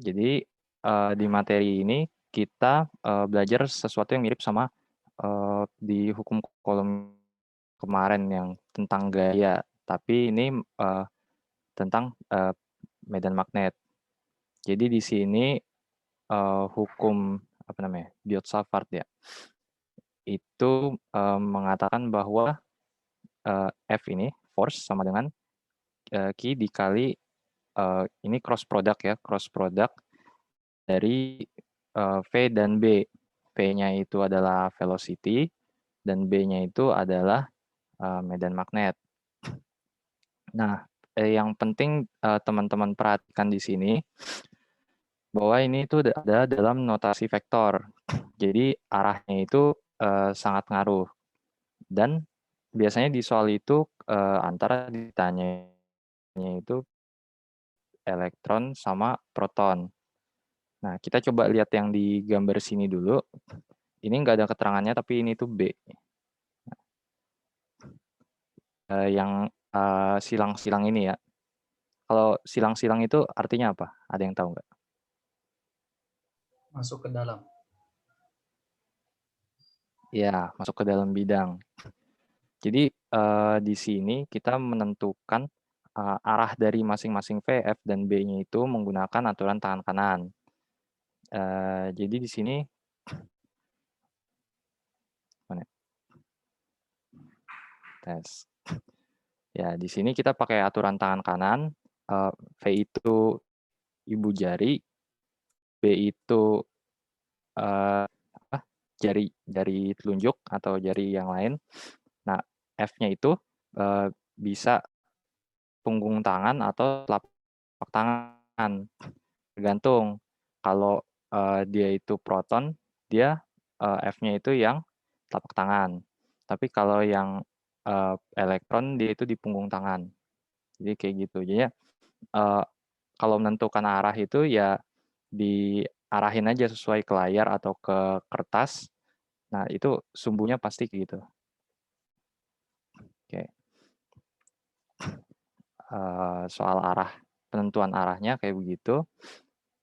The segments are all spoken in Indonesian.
Jadi di materi ini kita belajar sesuatu yang mirip sama di hukum kolom kemarin yang tentang gaya, tapi ini tentang medan magnet. Jadi di sini hukum apa namanya Biot-Savart ya, itu mengatakan bahwa F ini force sama dengan Q dikali ini cross product ya, cross product dari V dan B. V-nya itu adalah velocity dan B-nya itu adalah medan magnet. Nah, yang penting teman-teman perhatikan di sini bahwa ini itu ada dalam notasi vektor. Jadi arahnya itu sangat ngaruh. Dan biasanya di soal itu antara ditanyanya itu elektron sama proton. Nah, kita coba lihat yang di gambar sini dulu. Ini nggak ada keterangannya, tapi ini tuh B. Yang silang-silang ini ya. Kalau silang-silang itu artinya apa? Ada yang tahu nggak? Masuk ke dalam. Ya, masuk ke dalam bidang. Jadi di sini kita menentukan arah dari masing-masing V, F, dan B-nya itu menggunakan aturan tangan kanan. Jadi di sini mana? Tes. Ya, di sini kita pakai aturan tangan kanan. V itu ibu jari, B itu jari telunjuk atau jari yang lain. Nah, F-nya itu bisa punggung tangan atau telapak tangan, tergantung. Kalau dia itu proton, dia F-nya itu yang telapak tangan. Tapi kalau yang elektron, dia itu di punggung tangan. Jadi kayak gitu. Jadi kalau menentukan arah itu ya diarahin aja sesuai ke layar atau ke kertas. Nah, itu sumbunya pasti gitu. Oke. Soal arah, penentuan arahnya kayak begitu.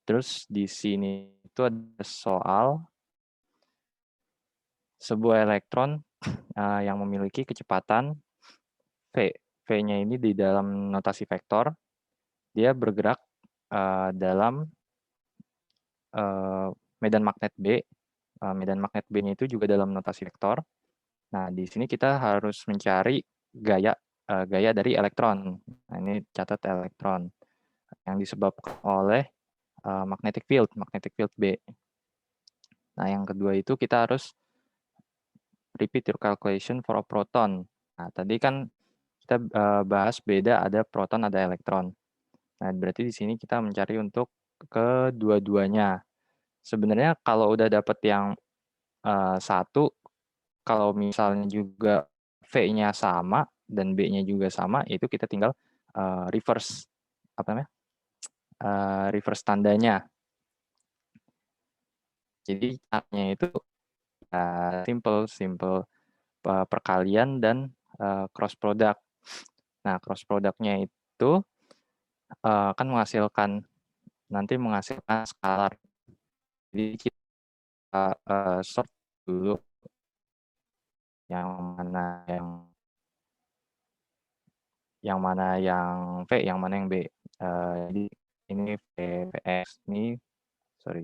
Terus di sini itu ada soal sebuah elektron yang memiliki kecepatan V. V-nya ini di dalam notasi vektor, dia bergerak dalam medan magnet B. Medan magnet B-nya itu juga dalam notasi vektor. Nah, di sini kita harus mencari gaya dari elektron. Nah, ini catat elektron yang disebabkan oleh magnetic field B. Nah, yang kedua itu kita harus repeat your calculation for a proton. Nah, tadi kan kita bahas beda ada proton, ada elektron. Nah, berarti di sini kita mencari untuk kedua-duanya. Sebenarnya kalau udah dapet yang satu, kalau misalnya juga V-nya sama dan B-nya juga sama, itu kita tinggal reverse apa namanya? Reverse tandanya. Jadi caranya itu simple perkalian dan cross product. Nah, cross productnya itu kan nanti menghasilkan skalar. Jadi kita sort dulu yang mana yang V, yang mana yang B. Jadi ini VX ini sorry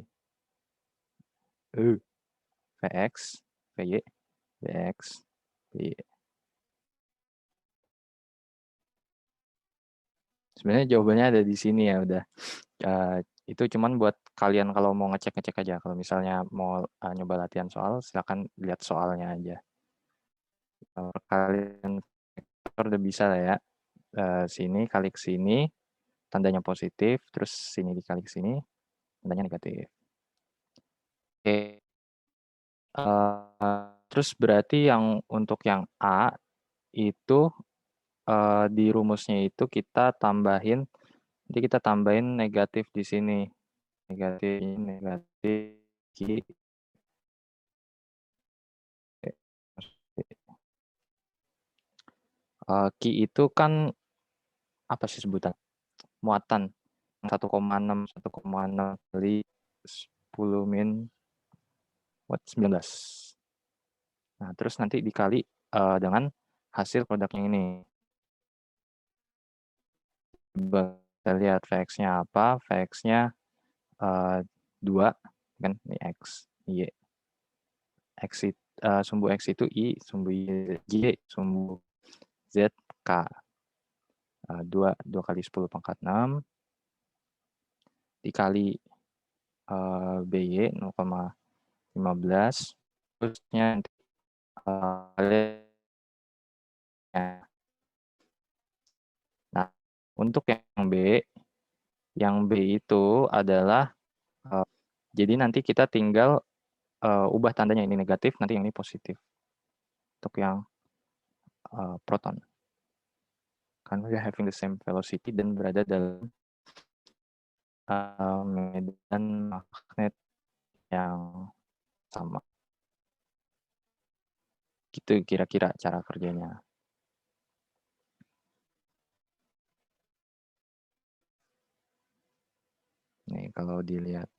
VX, VY, VX, VY. Sebenarnya jawabannya ada di sini ya udah. Itu cuman buat kalian kalau mau ngecek-ngecek aja. Kalau misalnya mau nyoba latihan soal, silakan lihat soalnya aja. Kalau kalian vektor udah bisa lah ya. Sini kali ke sini, tandanya positif, terus sini dikali ke sini, tandanya negatif. Oke. Terus berarti yang untuk yang A itu di rumusnya itu kita tambahin, nanti kita tambahin negatif di sini. Negatif Q. Q itu kan apa sih sebutan? Muatan. 1,6 kali 10 min 19. Nah, terus nanti dikali dengan hasil produknya ini. Coba kita lihat Vx-nya apa. Vx-nya 2 kan, ini X, Y. Sumbu X itu I, sumbu Y, sumbu Z, K. 2 kali 10 pangkat 6 dikali BY 0,15 terusnya nah, untuk yang B itu adalah jadi nanti kita tinggal ubah tandanya, ini negatif, nanti yang ini positif untuk yang proton. Kan we are having the same velocity dan berada dalam medan magnet yang sama. Gitu kira-kira cara kerjanya. Nih kalau dilihat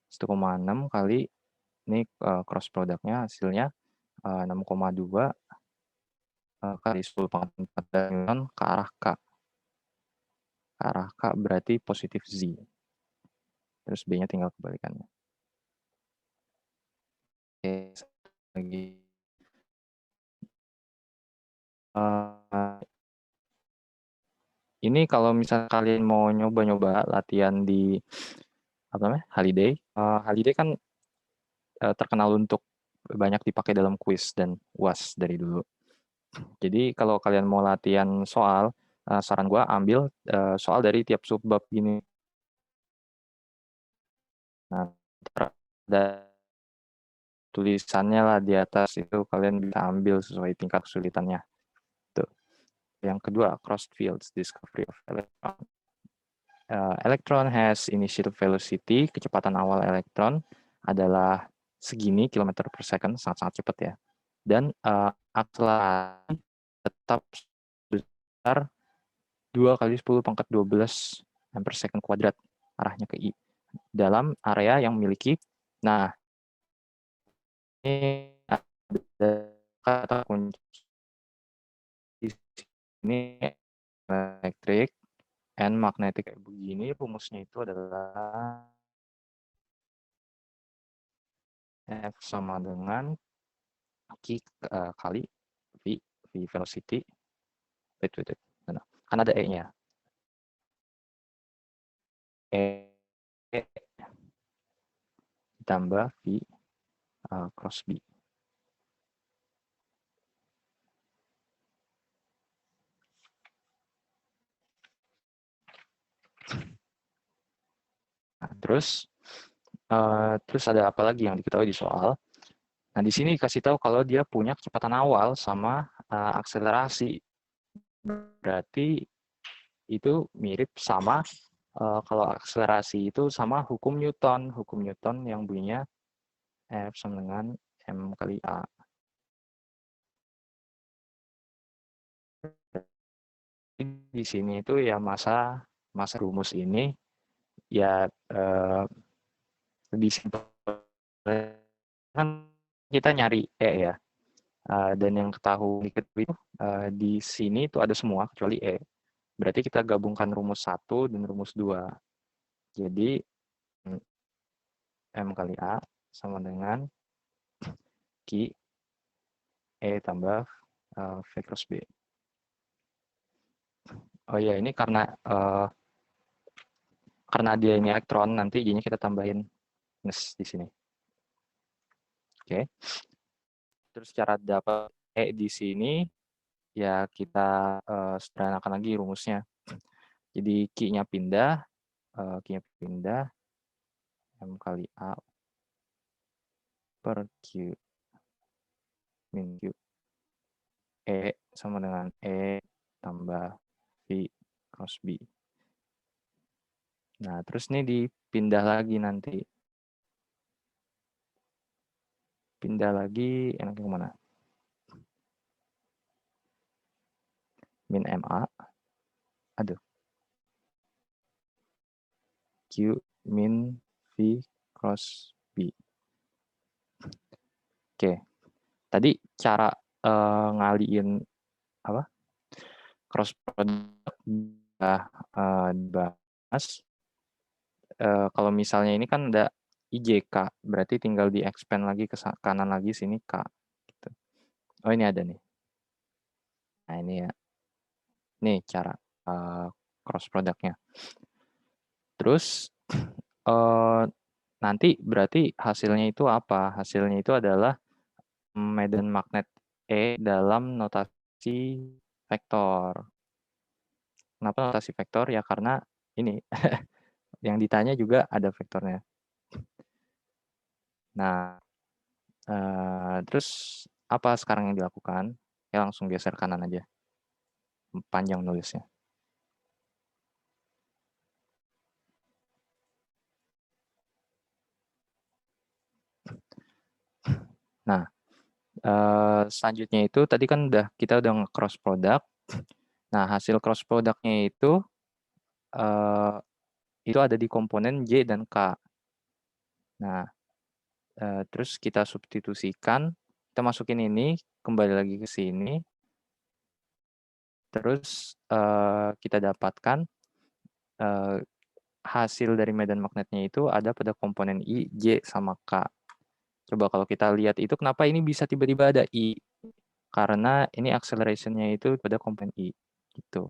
1,6 kali ini cross produknya hasilnya 6,2 kali 10 pangkat 4 newton ke arah K. Ke arah K berarti positif Z. Terus B-nya tinggal kebalikannya. Oke, lagi. Ini kalau misalnya kalian mau nyoba-nyoba latihan di apa namanya Holiday, Holiday kan terkenal untuk banyak dipakai dalam kuis dan UAS dari dulu. Jadi kalau kalian mau latihan soal, saran gue ambil soal dari tiap subbab ini. Nah, ada tulisannya lah di atas itu, kalian bisa ambil sesuai tingkat kesulitannya. Tuh. Yang kedua, crossed fields, discovery of electron. Electron has initial velocity, kecepatan awal elektron adalah segini kilometer per second, sangat-sangat cepat ya. Dan akselerasi tetap besar 2 kali 10 pangkat 12 per second kuadrat arahnya ke I dalam area yang memiliki, nah ini ada kata kunci di sini, elektrik and magnetic kayak begini, rumusnya itu adalah F sama dengan Q kali V velocity, wait, kan ada E-nya, E ditambah V cross B. Nah, terus ada apa lagi yang diketahui di soal? Nah, di sini dikasih tahu kalau dia punya kecepatan awal sama akselerasi. Berarti itu mirip sama kalau akselerasi itu sama hukum Newton. Hukum Newton yang bunyinya F sama dengan M kali A. Di sini itu ya masa rumus ini ya lebih simpel. Kan kita nyari E ya. Dan yang ketahui itu di sini itu ada semua kecuali E. Berarti kita gabungkan rumus 1 dan rumus 2. Jadi M kali A sama dengan Q E tambah V cross B. Oh ya, ini karena dia ini elektron, nanti jadinya kita tambahin minus di sini. Oke. Terus cara dapat E di sini, ya kita sederhanakan lagi rumusnya. Jadi Q-nya pindah, M kali A per Q min Q. E sama dengan E tambah V cross B. Nah, terus ini dipindah lagi nanti. Pindah lagi, enaknya kemana? Min MA. Aduh. Q min V cross B. Oke, tadi cara ngaliin apa cross product udah dibahas. Kalau misalnya ini kan ada IJK, berarti tinggal di expand lagi ke kanan lagi sini K. Gitu. Oh ini ada nih. Nah ini ya, nih cara cross productnya. Terus nanti berarti hasilnya itu apa? Hasilnya itu adalah medan magnet E dalam notasi vektor. Kenapa notasi vektor? Ya karena ini yang ditanya juga ada vektornya. Nah, terus apa sekarang yang dilakukan? Ya langsung geser kanan aja. Panjang nulisnya. Nah, selanjutnya itu tadi kan kita udah nge-cross product. Nah, hasil cross productnya itu ada di komponen J dan K. Nah, terus kita substitusikan, kita masukin ini, kembali lagi ke sini, terus kita dapatkan hasil dari medan magnetnya itu ada pada komponen I, J, sama K. Coba kalau kita lihat itu kenapa ini bisa tiba-tiba ada I? Karena ini acceleration-nya itu pada komponen I. Gitu.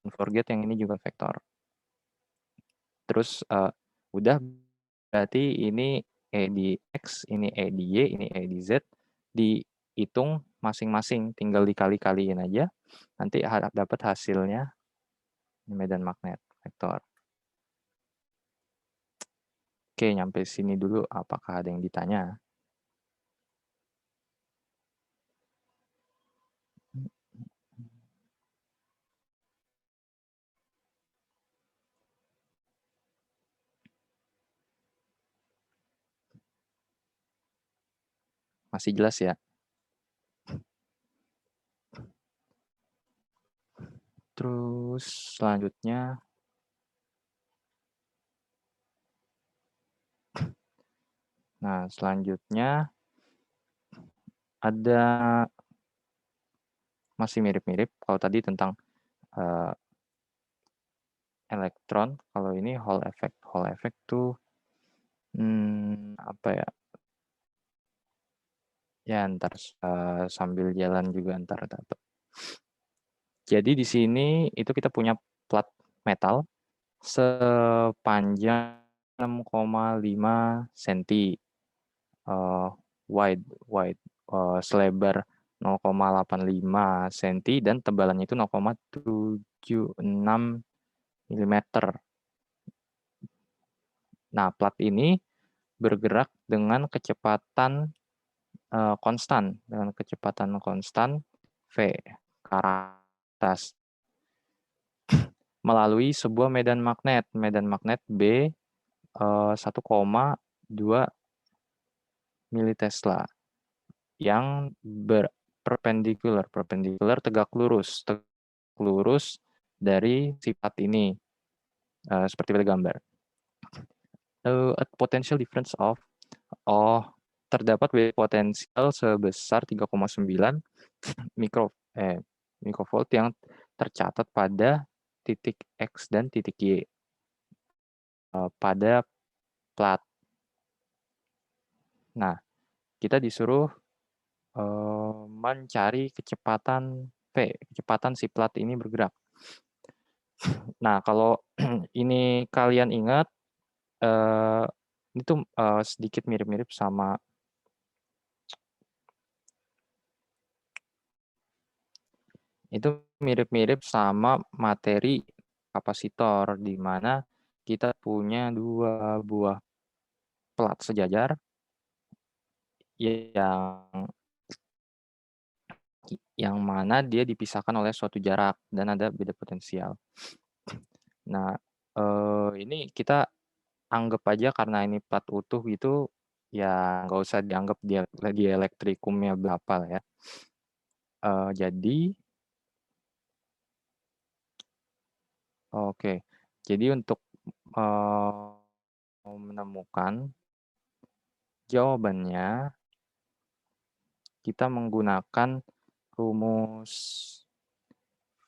Don't forget yang ini juga vektor. Terus udah berarti ini E di X, ini E di Y, ini E di Z. Dihitung masing-masing, tinggal dikali-kaliin aja. Nanti dapat hasilnya medan magnet vektor. Oke, nyampe sini dulu. Apakah ada yang ditanya? Masih jelas ya? Terus selanjutnya ada masih mirip-mirip kalau tadi tentang elektron. Kalau ini Hall effect. Hall effect tuh apa ya? Ya ntar sambil jalan juga ntar dapat. Jadi di sini itu kita punya plat metal sepanjang 6,5 cm, wide, selebar 0,85 cm dan tebalannya itu 0,76 mm. Nah, plat ini bergerak dengan kecepatan konstan, V ke arah atas melalui sebuah medan magnet B 1,2 militesla yang perpendikular tegak lurus dari sifat ini seperti pada gambar. A potential difference of terdapat potensial sebesar 3,9 mikrovolt yang tercatat pada titik X dan titik Y pada plat. Nah, kita disuruh mencari kecepatan V, kecepatan si plat ini bergerak. Nah, kalau ini kalian ingat, itu sedikit mirip-mirip sama materi kapasitor, di mana kita punya dua buah plat sejajar yang mana dia dipisahkan oleh suatu jarak dan ada beda potensial. Nah, ini kita anggap aja karena ini plat utuh gitu, ya nggak usah dianggap dia lagi elektrikumnya berapa lah ya. Jadi untuk mau menemukan jawabannya, kita menggunakan rumus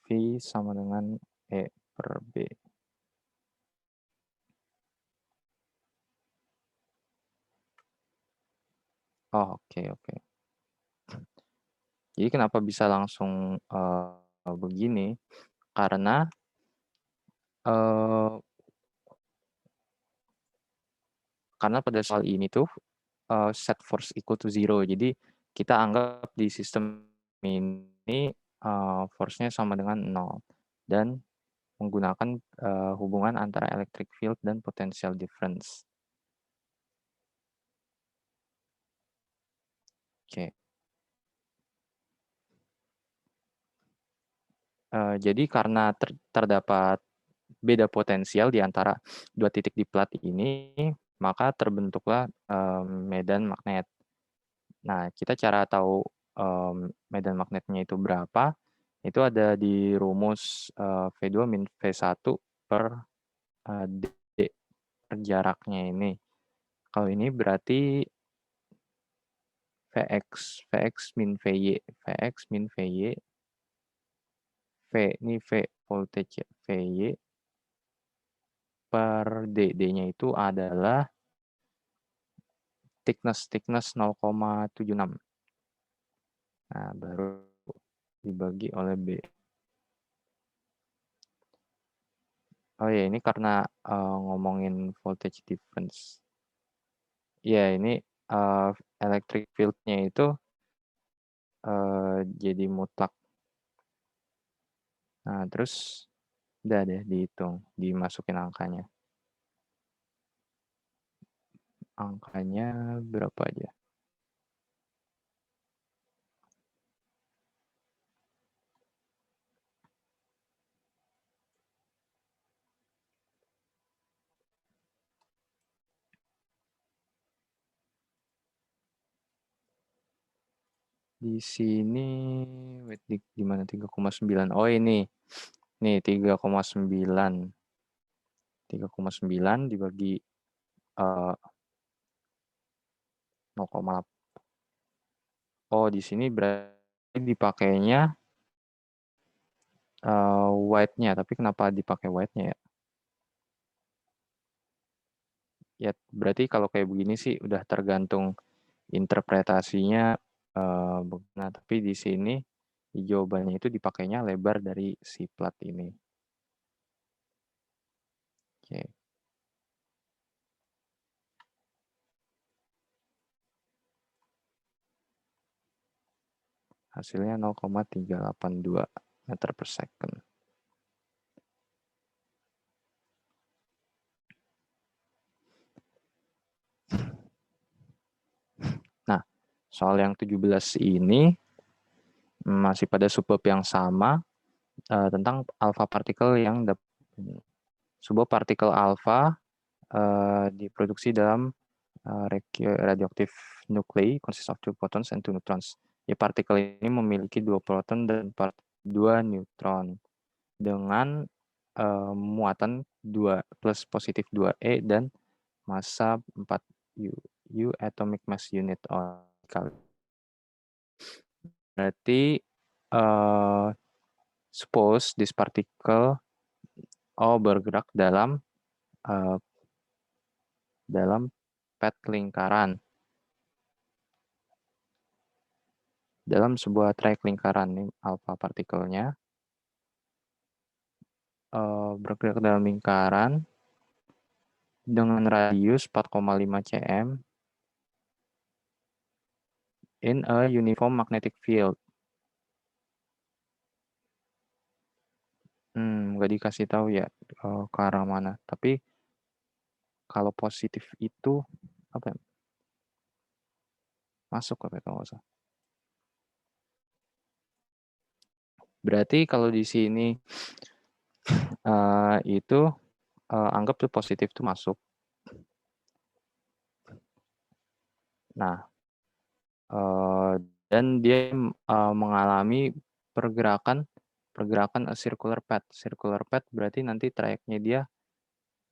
V sama dengan E per B. Oh, oke. Jadi kenapa bisa langsung, begini, karena, eee, karena pada soal ini tuh, set force equal to zero. Jadi kita anggap di sistem ini, force-nya sama dengan 0 dan menggunakan, hubungan antara electric field dan potential difference. Oke, jadi karena terdapat beda potensial di antara 2 titik di plat ini, maka terbentuklah, medan magnet. Nah, kita cara tahu, medan magnetnya itu berapa, itu ada di rumus, V2 min V1 per, D, per jaraknya ini. Kalau ini berarti Vx min Vy, Vx min Vy, V ini V voltage ya, Vy per D, D-nya itu adalah thickness 0,76. Nah, baru dibagi oleh B. Oh ya, ini karena, ngomongin voltage difference. Ya, ini, electric field-nya itu, jadi mutlak. Nah, terus udah deh dihitung, dimasukin angkanya. Angkanya berapa aja? Di sini wait di mana 3,9? Oh ini. Nih 3,9. 3,9 dibagi 0,8. Oh, di sini berarti dipakainya white-nya, tapi kenapa dipakai white-nya ya? Ya, berarti kalau kayak begini sih udah tergantung interpretasinya nah, tapi di sini di jawabannya itu dipakainya lebar dari si plat ini. Oke, hasilnya 0,382 meter per second. Nah, soal yang 17 ini masih pada subbab yang sama tentang alpha partikel yang sebuah partikel alpha diproduksi dalam radioaktif nuklei consist of two protons and two neutrons. Ya, partikel ini memiliki 2 proton dan 2 neutron dengan muatan 2 plus positif 2e dan massa 4 U atomic mass unit kali. Berarti suppose this particle bergerak uh, dalam pet lingkaran, dalam sebuah trayek lingkaran nih alpha partikelnya bergerak dalam lingkaran dengan radius 4,5 cm in a uniform magnetic field. Nggak dikasih tahu ya ke arah mana. Tapi kalau positif itu apa ya? Masuk apa ya kalau nggak salah. Berarti kalau di sini itu anggap tuh positif tuh masuk. Nah, dan dia mengalami pergerakan a circular path. Circular path berarti nanti trayeknya dia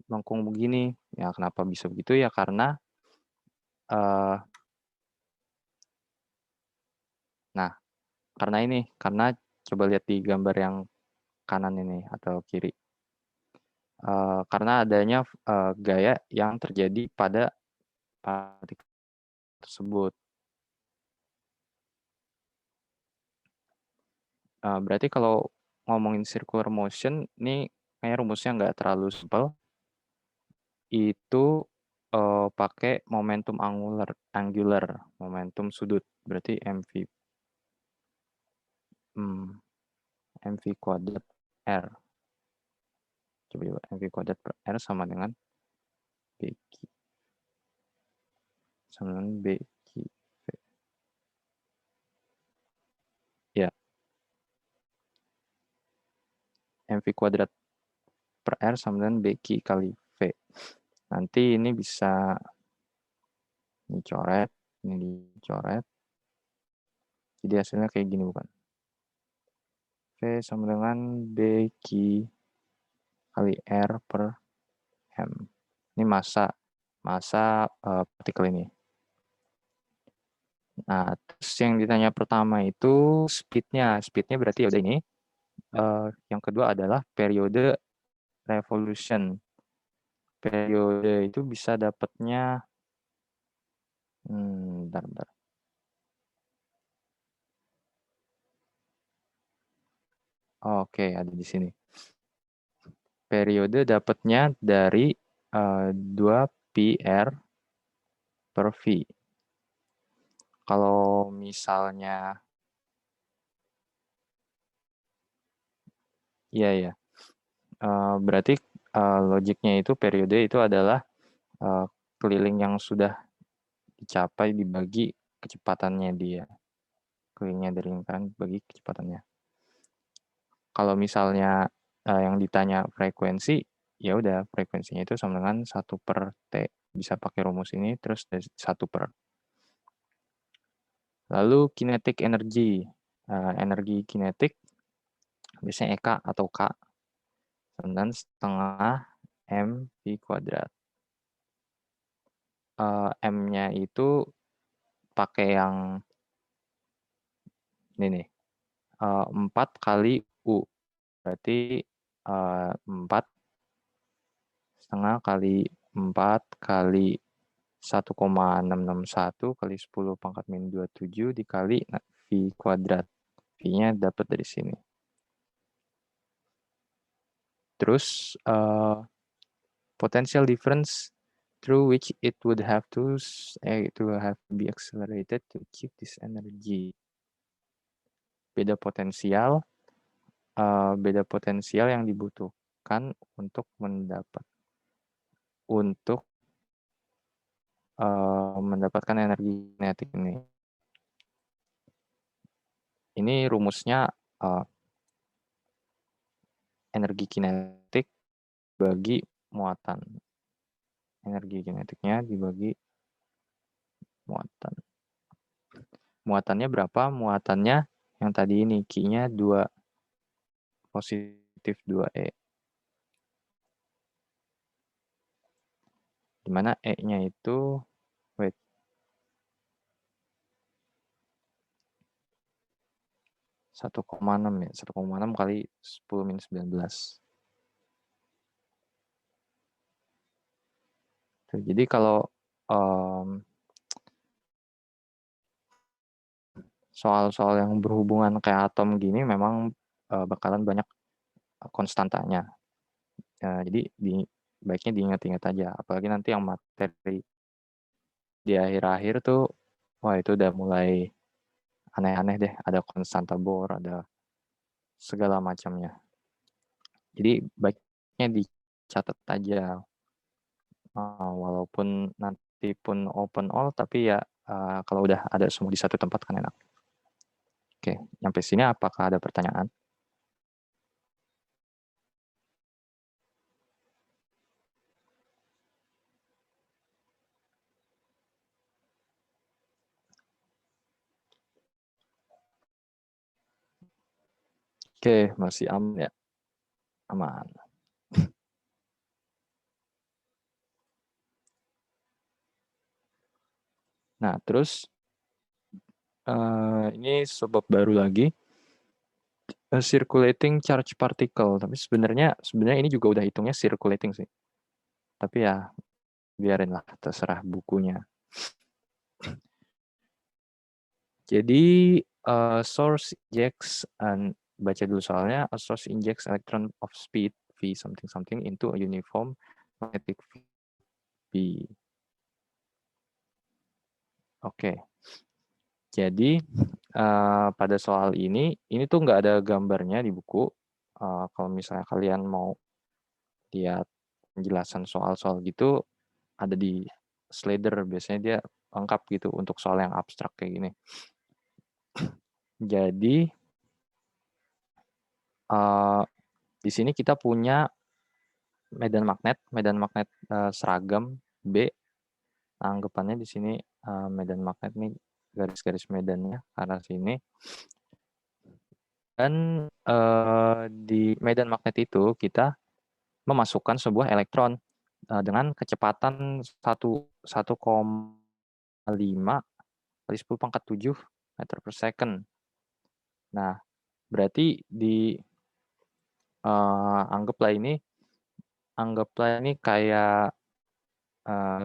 melengkung begini. Ya kenapa bisa begitu ya karena uh, nah karena coba lihat di gambar yang kanan ini atau kiri. Karena adanya gaya yang terjadi pada partikel tersebut. Berarti kalau ngomongin circular motion, ini kayaknya rumusnya nggak terlalu simpel. Itu pakai momentum angular, momentum sudut. Berarti mv kuadrat r. Coba mv kuadrat per r sama dengan bq ya, mv kuadrat per r sama dengan bq kali v. Nanti ini bisa dicoret, ini dicoret. Jadi hasilnya kayak gini bukan? V sama dengan bq kali r per m. Ini massa partikel ini. Nah, terus yang ditanya pertama itu speednya. Speednya berarti ya udah ini. Yang kedua adalah periode revolution. Periode itu bisa dapatnya, bentar. Oke, ada di sini. Periode dapatnya dari 2πr per V. Kalau misalnya, iya. Berarti logiknya itu periode itu adalah keliling yang sudah dicapai dibagi kecepatannya dia. Kelilingnya dari lingkaran bagi kecepatannya. Kalau misalnya yang ditanya frekuensi, ya udah frekuensinya itu sama dengan 1/T. Bisa pakai rumus ini terus 1/. Lalu kinetic energy. Energi kinetik biasanya EK atau K dengan setengah mv kuadrat. M-nya itu pakai yang ini nih, 4 kali U. Berarti 4 setengah kali 4 kali 1,661 kali 10 pangkat min 27 dikali V kuadrat. V-nya dapat dari sini. Terus potential difference through which it would have to be accelerated to achieve this energy. Beda potensial yang dibutuhkan untuk mendapatkan energi kinetik ini. Ini rumusnya energi kinetik bagi muatan. Energi kinetiknya dibagi muatan. Muatannya berapa? Muatannya yang tadi ini, Q-nya 2 positif 2E. Dimana E-nya itu 1,6 ya, 1,6 kali 10 min 19. Jadi kalau soal-soal yang berhubungan kayak atom gini memang bakalan banyak konstantanya. Jadi baiknya diingat-ingat aja. Apalagi nanti yang materi di akhir-akhir tuh, wah itu udah mulai aneh-aneh deh. Ada konstanta Bohr, ada segala macamnya. Jadi baiknya dicatat aja. Walaupun nanti pun open all, tapi ya kalau udah ada semua di satu tempat kan enak. Oke, sampai sini apakah ada pertanyaan? Oke, masih aman ya? Aman. Nah, terus ini sebab baru lagi, circulating charge particle. Tapi sebenarnya ini juga udah hitungnya circulating sih. Tapi ya biarin lah, terserah bukunya. Jadi source injects, baca dulu soalnya, a source injects electron of speed v something something into a uniform magnetic field B. Oke. Jadi pada soal ini tuh nggak ada gambarnya di buku. Kalau misalnya kalian mau lihat penjelasan soal-soal gitu, ada di Slider, biasanya dia lengkap gitu untuk soal yang abstrak kayak gini. Jadi di sini kita punya medan magnet seragam B. Anggapannya di sini medan magnet nih, garis-garis medannya ke arah sini. Dan di medan magnet itu kita memasukkan sebuah elektron dengan kecepatan 1,5 kali 10 pangkat 7 meter per second. Nah, berarti anggaplah ini kayak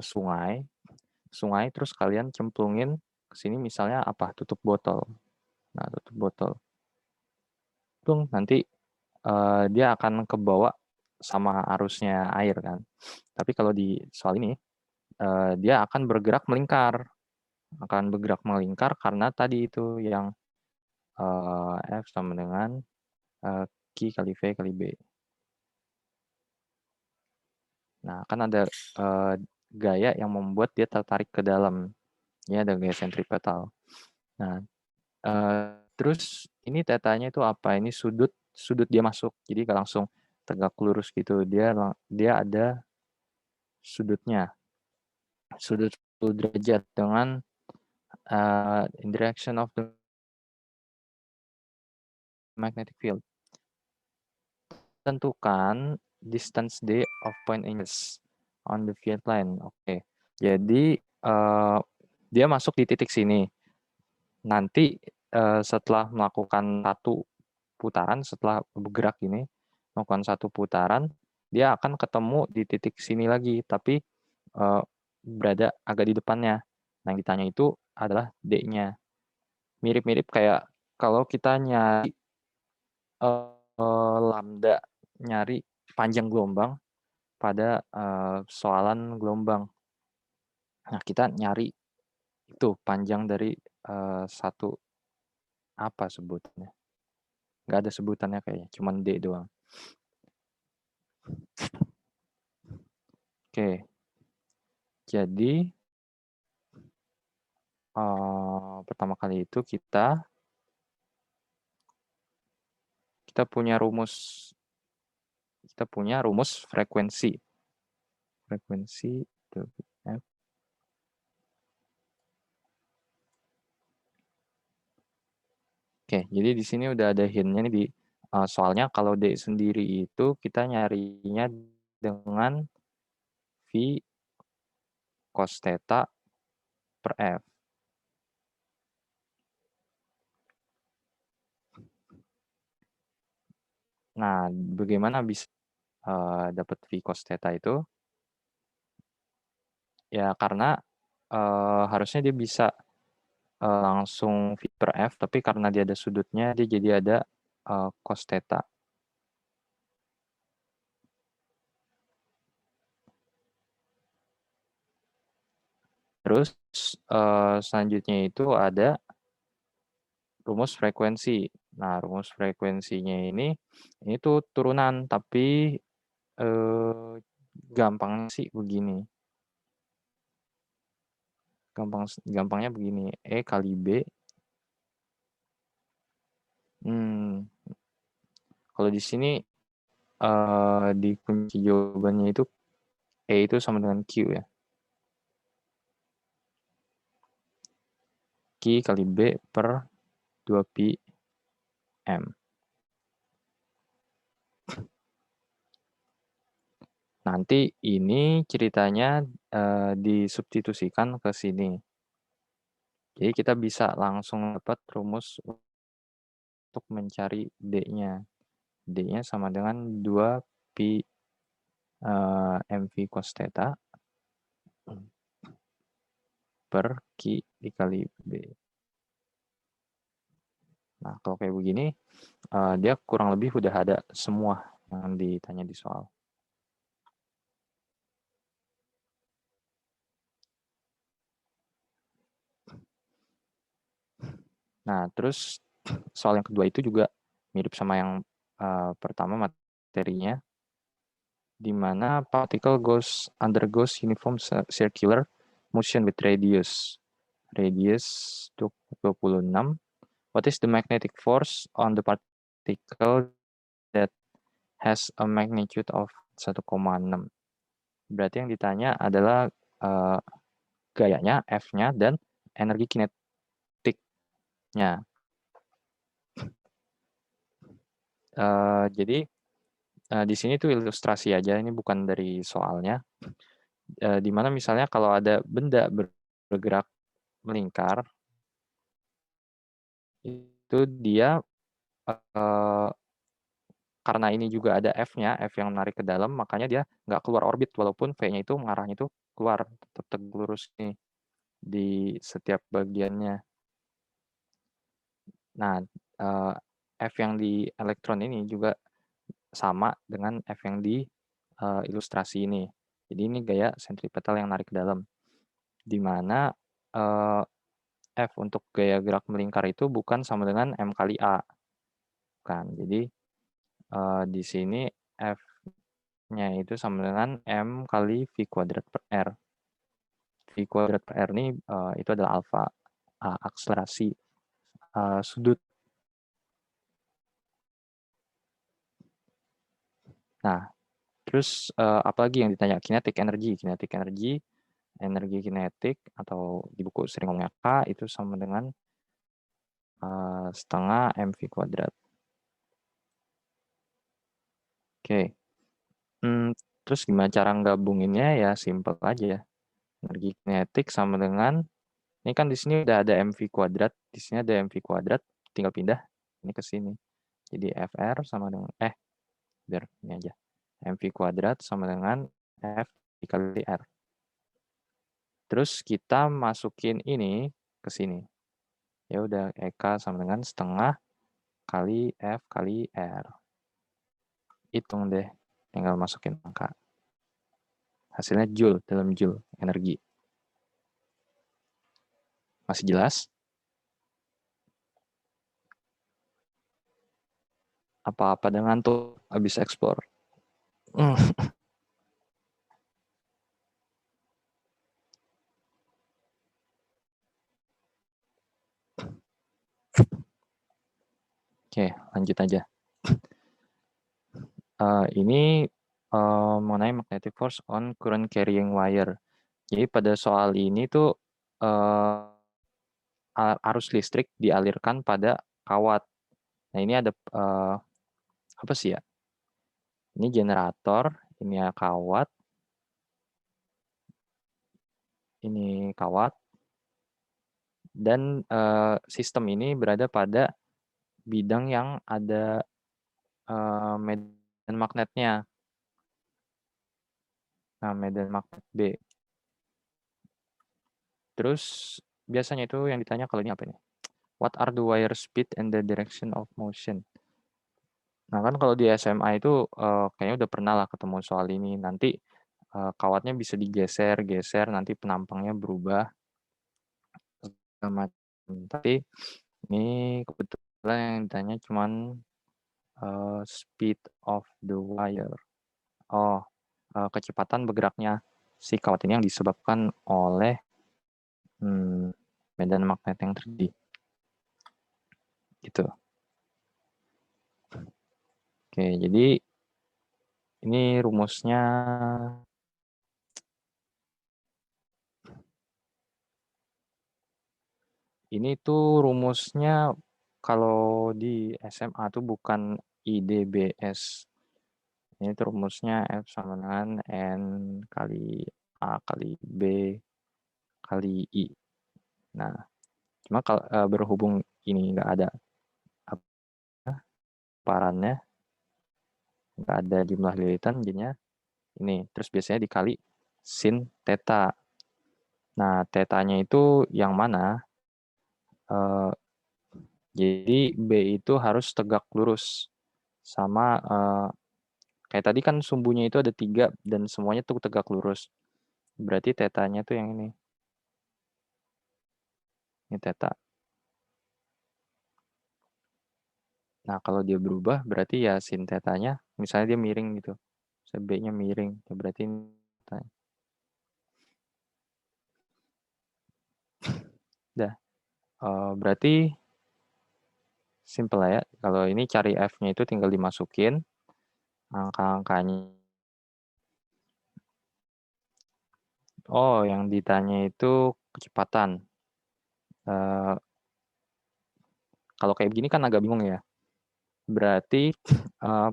sungai, terus kalian cemplungin ke sini misalnya apa? Tutup botol. Nah, tutup botol. Nanti dia akan kebawa sama arusnya air kan. Tapi kalau di soal ini dia akan bergerak melingkar. Karena tadi itu yang F sama dengan Q kali V kali B. Nah, kan ada gaya yang membuat dia tertarik ke dalam. Ini ada gaya sentripetal. Nah, terus ini tetanya itu apa? Ini sudut dia masuk. Jadi nggak langsung tegak lurus gitu. Dia ada sudutnya. Sudut 10 derajat dengan in direction of the magnetic field. Tentukan distance D of point inches on the field line. Oke. Jadi dia masuk di titik sini. Nanti setelah melakukan satu putaran, setelah bergerak ini, melakukan satu putaran, dia akan ketemu di titik sini lagi, tapi berada agak di depannya. Nah, yang ditanya itu adalah D-nya. Mirip-mirip kayak kalau kita nyari lambda, nyari panjang gelombang pada soalan gelombang. Nah, kita nyari itu panjang dari satu, apa sebutannya? Nggak ada sebutannya kayaknya, cuman D doang. Oke, jadi pertama kali itu kita punya rumus frekuensi itu F. Oke, jadi di sini udah ada hint-nya nih soalnya kalau D sendiri itu kita nyarinya dengan V cos theta per F. Nah, bagaimana bisa dapat V cos theta itu? Ya karena harusnya dia bisa langsung V per F, tapi karena dia ada sudutnya, dia jadi ada cos theta. Terus selanjutnya itu ada rumus frekuensi. Nah, rumus frekuensinya ini tuh turunan, tapi gampang sih begini. Gampangnya begini, E kali B. Kalau di sini di kunci jawabannya itu E itu sama dengan Q ya. Q kali B per 2pi M. Nanti ini ceritanya disubstitusikan ke sini. Jadi kita bisa langsung dapat rumus untuk mencari D-nya. D-nya sama dengan 2 pi MV cos theta per Q dikali B. Nah, kalau kayak begini, dia kurang lebih udah ada semua yang ditanya di soal. Nah, terus soal yang kedua itu juga mirip sama yang pertama materinya, di mana particle undergoes uniform circular motion with radius 26. What is the magnetic force on the particle that has a magnitude of 1,6? Berarti yang ditanya adalah gayanya, F-nya, dan energi kinetiknya. Jadi di sini tuh ilustrasi aja, ini bukan dari soalnya. Di mana misalnya kalau ada benda bergerak melingkar, itu dia karena ini juga ada F-nya, F yang menarik ke dalam, makanya dia nggak keluar orbit, walaupun V-nya itu mengarahnya itu keluar, tetap tegak lurus nih di setiap bagiannya. Nah, F yang di elektron ini juga sama dengan F yang di ilustrasi ini. Jadi ini gaya sentripetal yang narik ke dalam, di mana F untuk gaya gerak melingkar itu bukan sama dengan M kali A. Bukan. Jadi di sini F-nya itu sama dengan M kali V kuadrat per R. V kuadrat per R ini itu adalah alfa, akselerasi sudut. Nah, terus apalagi yang ditanya? Kinetic energy, energi kinetik atau di buku sering ngomongnya K itu sama dengan setengah MV kuadrat. Oke. Terus gimana cara gabunginnya? Ya simple aja. Energi kinetik sama dengan, ini kan di sini udah ada MV kuadrat, di sini ada MV kuadrat, tinggal pindah ini ke sini. Jadi FR sama dengan, biar ini aja. MV kuadrat sama dengan F dikali R. Terus kita masukin ini ke sini. Ya udah, EK sama dengan setengah kali F kali R. Hitung deh, tinggal masukin angka. Hasilnya Joule, dalam Joule, energi. Masih jelas? Apa-apa dengan tuh habis ekspor. Oke, lanjut aja. Ini mengenai magnetic force on current carrying wire. Jadi pada soal ini tuh arus listrik dialirkan pada kawat. Nah ini ada apa sih ya? Ini generator, ini ya kawat, ini kawat, dan sistem ini berada pada bidang yang ada medan magnetnya. Nah, medan magnet B. Terus biasanya itu yang ditanya kalau ini apa nih? What are the wire speed and the direction of motion? Nah kan kalau di SMA itu kayaknya udah pernah lah ketemu soal ini. Nanti kawatnya bisa digeser, nanti penampangnya berubah. Tapi ini kebetulan yang ditanya cuman speed of the wire. Oh, kecepatan bergeraknya si kawat ini yang disebabkan oleh medan magnet yang terjadi. Gitu. Oke, jadi ini rumusnya ini tuh rumusnya kalau di SMA tuh bukan IDBS. Ini tuh rumusnya F sama dengan N kali A kali B kali I. Nah, Cuma kalau berhubung ini nggak ada parannya, nggak ada jumlah lilitan, jadinya ini. Terus biasanya dikali sin theta. Nah, tetanya itu yang mana? Eh, jadi B itu harus tegak lurus sama kayak tadi kan sumbunya itu ada 3 dan semuanya tuh tegak lurus. Berarti tetanya tuh yang ini. Ini teta. Nah, kalau dia berubah berarti ya sin tetanya misalnya dia miring gitu. B-nya miring, ya berarti ini tetanya. Dah. Berarti simple lah ya. Kalau ini cari F-nya itu tinggal dimasukin angka-angkanya. Oh, yang ditanya itu kecepatan. Eh, Kalau kayak begini kan agak bingung ya. Berarti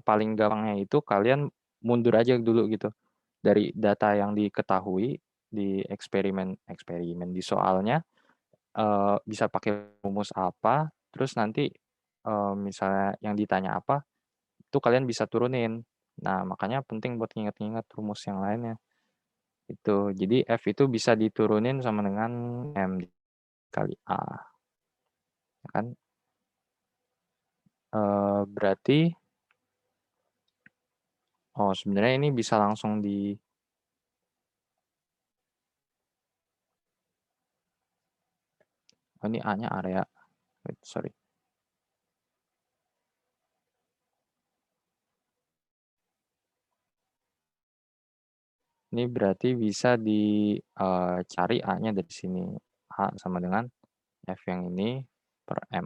paling gampangnya itu kalian mundur aja dulu gitu. Dari data yang diketahui di eksperimen di soalnya bisa pakai rumus apa, terus nanti misalnya yang ditanya apa, itu kalian bisa turunin. Nah, makanya penting buat ingat-ingat rumus yang lainnya. Itu. Jadi F itu bisa diturunin sama dengan M kali A. Ya kan? Berarti sebenarnya ini bisa langsung di ini A-nya area. Wait, sorry. Ini berarti bisa dicari A-nya dari sini. A sama dengan F yang ini per M.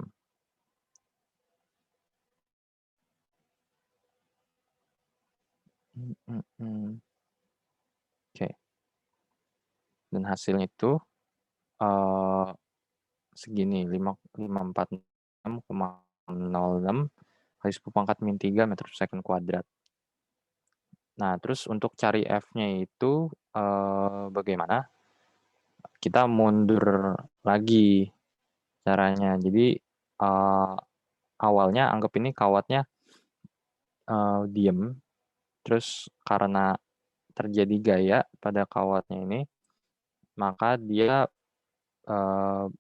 Oke. Dan hasilnya itu uh, segini 546,06 kali 10 pangkat min 3 meter per second kuadrat. Nah, terus untuk cari F-nya itu bagaimana? Kita mundur lagi caranya. Jadi awalnya anggap ini kawatnya diem, terus karena terjadi gaya pada kawatnya ini, maka dia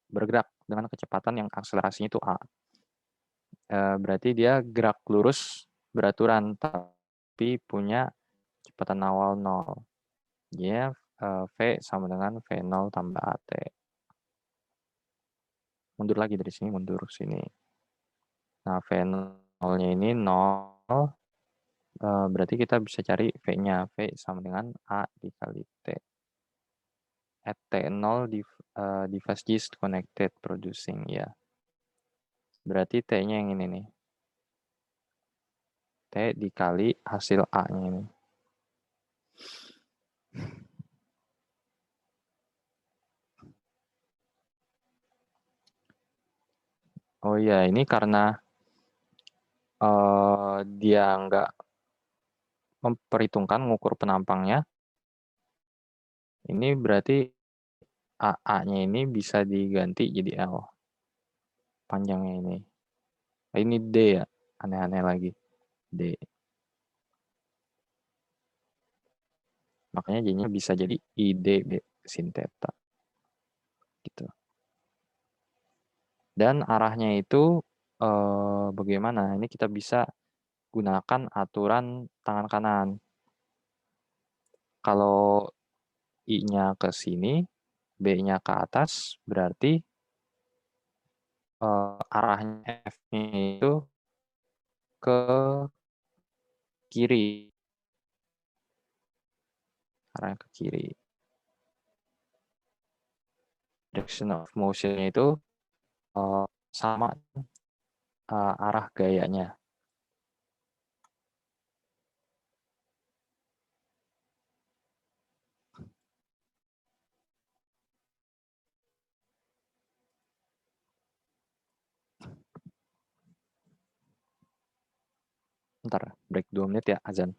bergerak dengan kecepatan yang akselerasinya itu A. Berarti dia gerak lurus beraturan, tapi punya kecepatan awal 0. Dia V sama dengan V0 tambah AT. Mundur lagi dari sini, mundur sini. Nah, V0-nya ini 0, berarti kita bisa cari V-nya. V sama dengan A dikali T. At T0 device disconnected producing, ya. Berarti T-nya yang ini nih. T dikali hasil A-nya ini. Oh iya, ini karena dia nggak memperhitungkan mengukur penampangnya, ini berarti AA-nya ini bisa diganti jadi L. Panjangnya ini. Ini D ya, aneh-aneh lagi. D. Makanya jadinya bisa jadi IDB sin theta. Gitu. Dan arahnya itu bagaimana? Ini kita bisa gunakan aturan tangan kanan. Kalau I-nya ke sini, B-nya ke atas, berarti arahnya F-nya itu ke kiri. Arahnya ke kiri. Direction of motion-nya itu sama arah gayanya. Ntar, break 2 menit ya, azan.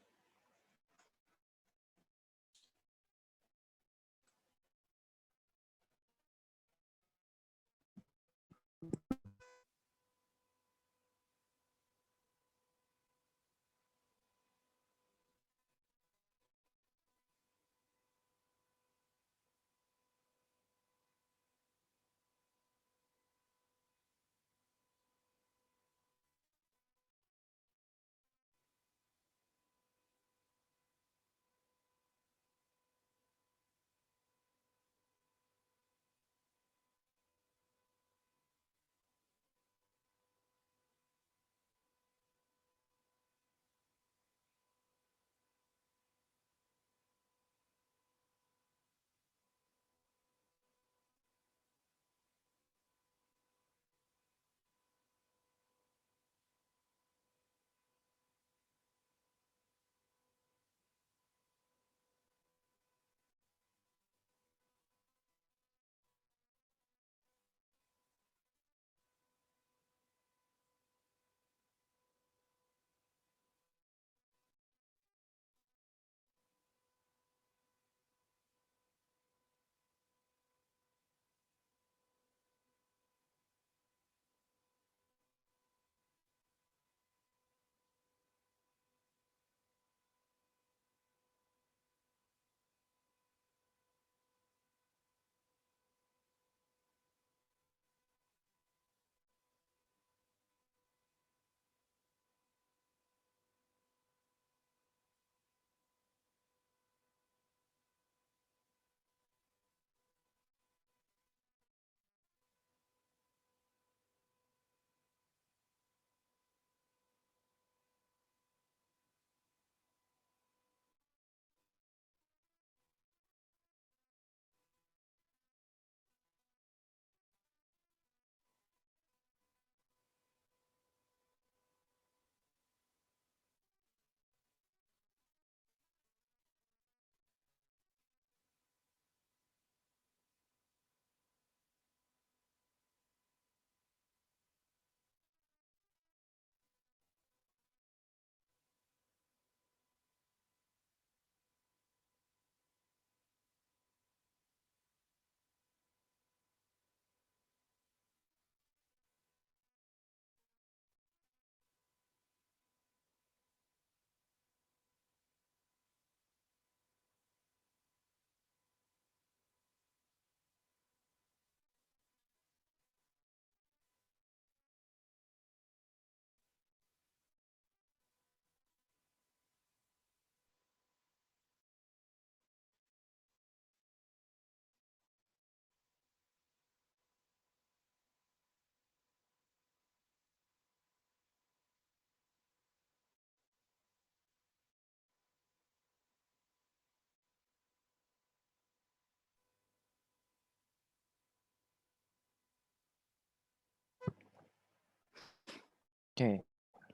Oke,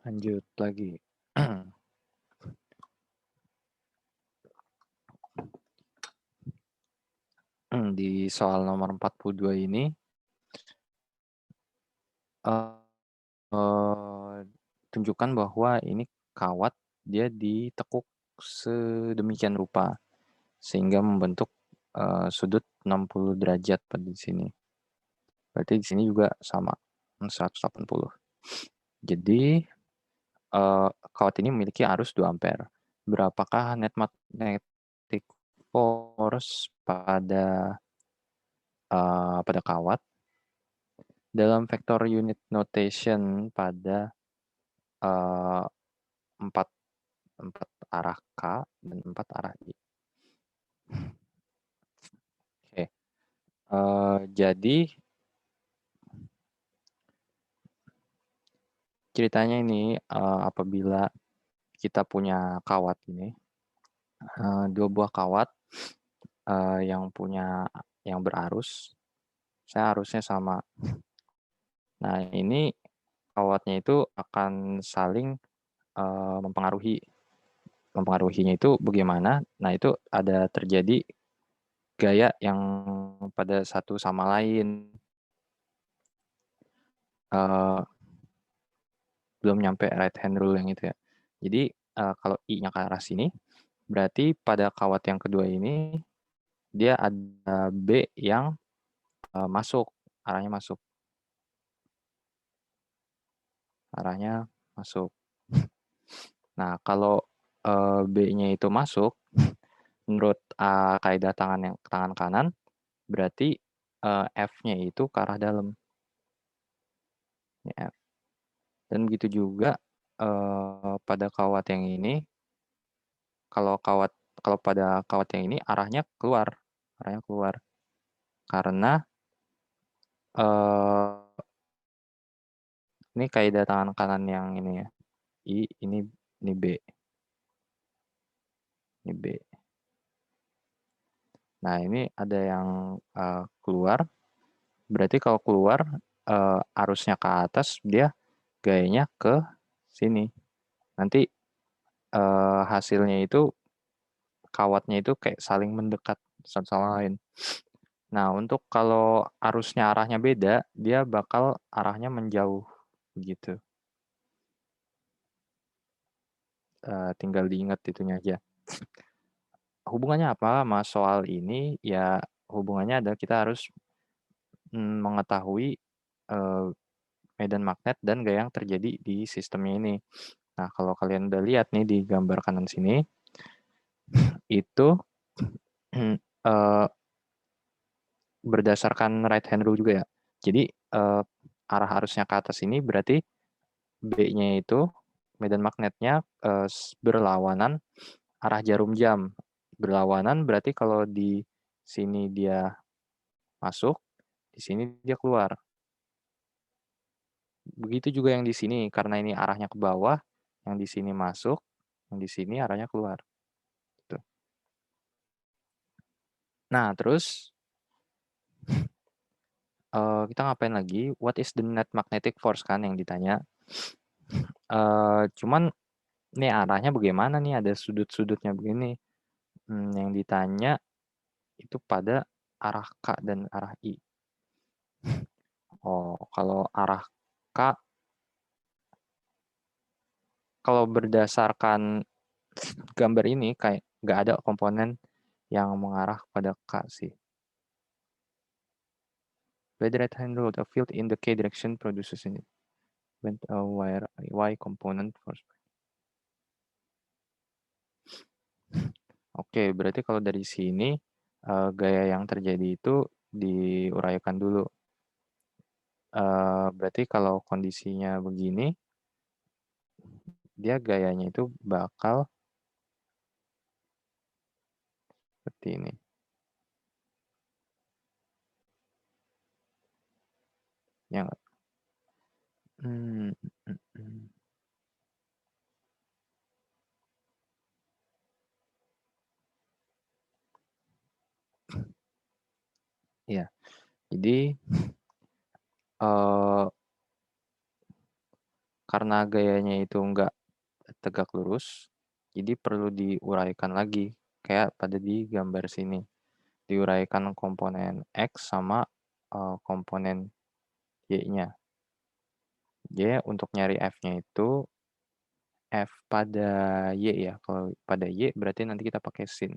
lanjut lagi. Di soal nomor 42 ini, eee tunjukkan bahwa ini kawat dia ditekuk sedemikian rupa sehingga membentuk, sudut 60 derajat pada di sini. Berarti di sini juga sama, 180. Jadi, kawat ini memiliki arus 2 ampere. Berapakah net magnetic force pada kawat dalam vektor unit notation pada, eee, 4 4 arah K dan 4 arah I. Oke, jadi ceritanya ini, apabila kita punya kawat ini, 2 buah kawat, yang berarus, saya arusnya sama. Nah, ini kawatnya itu akan saling, mempengaruhi. Mempengaruhinya itu bagaimana? Nah, itu ada terjadi gaya yang pada satu sama lain, eee, belum nyampe right hand rule yang itu ya. Jadi, kalau I-nya ke arah sini, berarti pada kawat yang kedua ini, dia ada B yang, masuk, arahnya masuk arahnya masuk. Nah, kalau, B-nya itu masuk, menurut, kaidah tangan kanan, berarti, F-nya itu ke arah dalam, ini F. Dan begitu juga, pada kawat yang ini, kalau kawat kalau pada kawat yang ini arahnya keluar. Karena, eee, ini kaidah tangan kanan yang ini ya, I, ini B, ini B. Nah, ini ada yang, keluar, berarti kalau keluar, arusnya ke atas, dia gayanya ke sini. Nanti, hasilnya itu kawatnya itu kayak saling mendekat satu sama lain. Nah, untuk kalau arusnya arahnya beda, dia bakal arahnya menjauh, gitu. Tinggal diingat itunya aja. Hubungannya apa sama soal ini? Ya, hubungannya adalah kita harus, mengetahui, eee, medan magnet dan gaya yang terjadi di sistemnya ini. Nah, kalau kalian udah lihat nih di gambar kanan sini, itu, eee, berdasarkan right hand rule juga ya. Jadi, arah arusnya ke atas ini berarti B-nya itu medan magnetnya, berlawanan arah jarum jam. Berlawanan berarti kalau di sini dia masuk, di sini dia keluar. Begitu juga yang di sini, karena ini arahnya ke bawah, yang di sini masuk, yang di sini arahnya keluar, gitu. Nah, terus, kita ngapain lagi? What is the net magnetic force kan yang ditanya. Cuman nih arahnya bagaimana nih, ada sudut-sudutnya begini. Yang ditanya itu pada arah K dan arah I. Oh, kalau arah K, kalau berdasarkan gambar ini kayak nggak ada komponen yang mengarah pada K sih. By the right hand rule, a field in the K direction produces in it when a wire Y component force. Oke, berarti kalau dari sini, gaya yang terjadi itu diuraikan dulu. Berarti kalau kondisinya begini, dia gayanya itu bakal seperti ini. Ya nggak? Hmm, hmm, hmm. Iya, jadi, eee, karena gayanya itu nggak tegak lurus, jadi perlu diuraikan lagi, kayak pada di gambar sini. Diuraikan komponen X sama komponen Y-nya. Jadi untuk nyari F-nya itu F pada Y ya. Kalau pada Y berarti nanti kita pakai sin.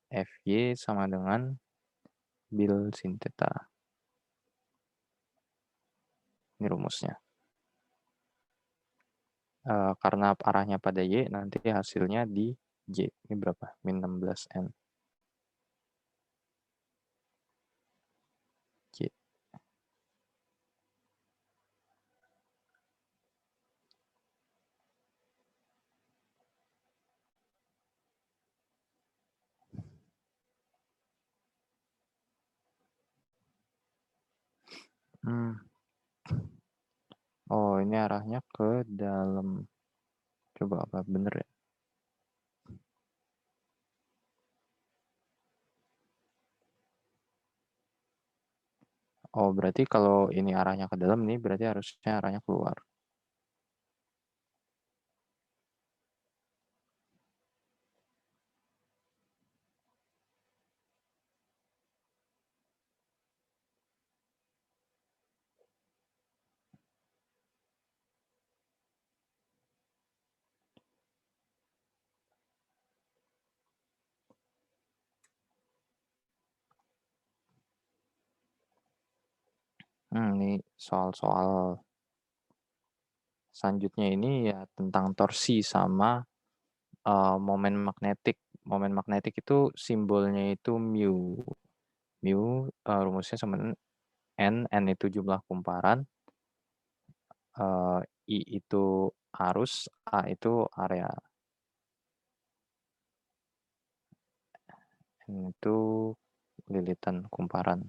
Fy sama dengan bil sin theta. Ini rumusnya. Karena arahnya pada Y, nanti hasilnya di Y. Ini berapa? Min 16N. Y. Hmm. Oh, ini arahnya ke dalam. Coba apa bener ya? Oh, berarti kalau ini arahnya ke dalam nih, berarti harusnya arahnya keluar. Ini soal-soal selanjutnya ini ya tentang torsi sama momen magnetik. Momen magnetik itu simbolnya itu mu. Mu rumusnya sama dengan N itu jumlah kumparan, I itu arus, A itu area. N itu lilitan kumparan.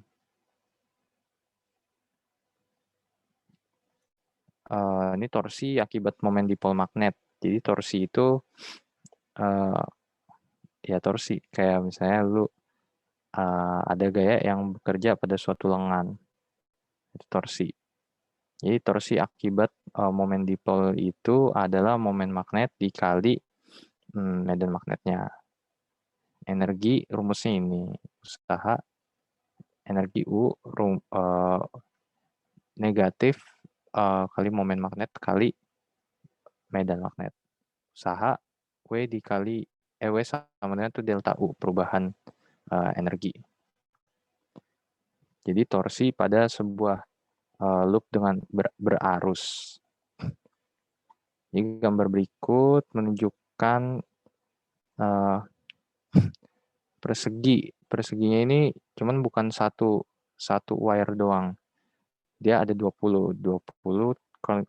Ini torsi akibat momen dipol magnet. Jadi torsi itu ya torsi. Kayak misalnya lu ada gaya yang bekerja pada suatu lengan. Itu torsi. Jadi torsi akibat momen dipol itu adalah momen magnet dikali medan magnetnya. Energi rumusnya ini. Usaha energi U negatif kali momen magnet kali medan magnet. Usaha W dikali W sama dengan itu delta U perubahan energi. Jadi torsi pada sebuah loop dengan berarus. Jadi gambar berikut menunjukkan persegi. Perseginya ini cuman bukan satu wire doang. Dia ada 20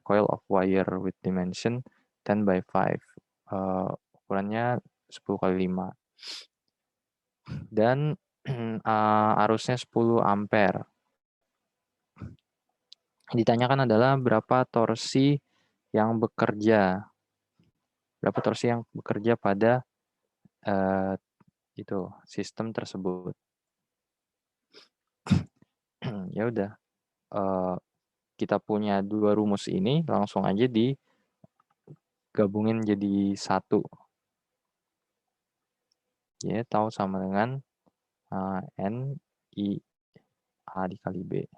coil of wire with dimension 10 by 5. Ukurannya 10 kali 5. Dan arusnya 10 ampere. Ditanyakan adalah berapa torsi yang bekerja pada itu sistem tersebut. Ya udah, kita punya dua rumus ini, langsung aja digabungin jadi satu. Ya, tahu sama dengan N I A dikali B.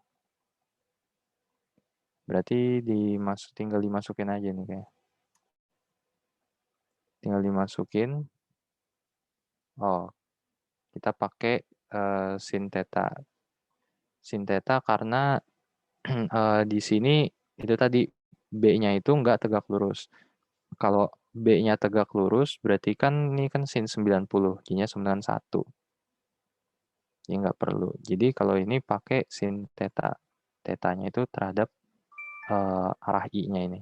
Berarti tinggal dimasukin aja nih kayak. Tinggal dimasukin. Oh, kita pakai sin theta. Sin theta karena di sini itu tadi B-nya itu nggak tegak lurus. Kalau B-nya tegak lurus, berarti kan ini kan sin 90, jadinya 91. Jadi nggak perlu. Jadi kalau ini pakai sin theta. Theta-nya itu terhadap arah I-nya ini.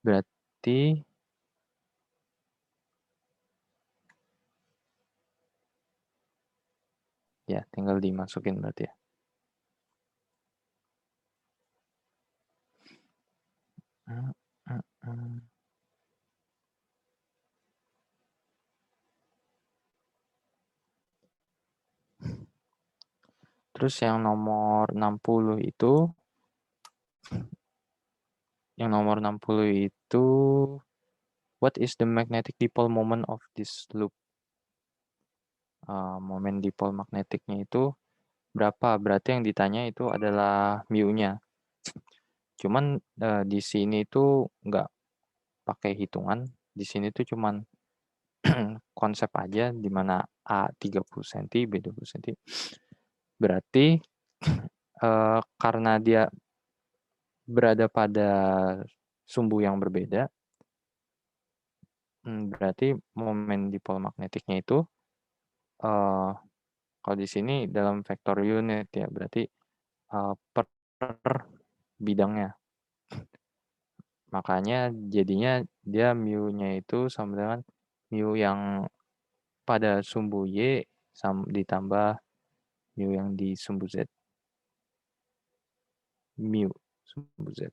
Berarti ya tinggal dimasukin berarti ya. Terus yang nomor 60 itu what is the magnetic dipole moment of this loop? Momen dipole magnetiknya itu berapa? Berarti yang ditanya itu adalah mu-nya. Cuman di sini itu nggak pakai hitungan. Di sini tuh cuman konsep aja di mana A 30 cm, B 20 cm. Berarti karena dia berada pada sumbu yang berbeda, berarti momen dipole magnetiknya itu kalau di sini dalam vektor unit ya, berarti per bidangnya. Makanya jadinya dia mu-nya itu sama dengan mu yang pada sumbu Y ditambah mu yang di sumbu Z. Mu sumbu Z.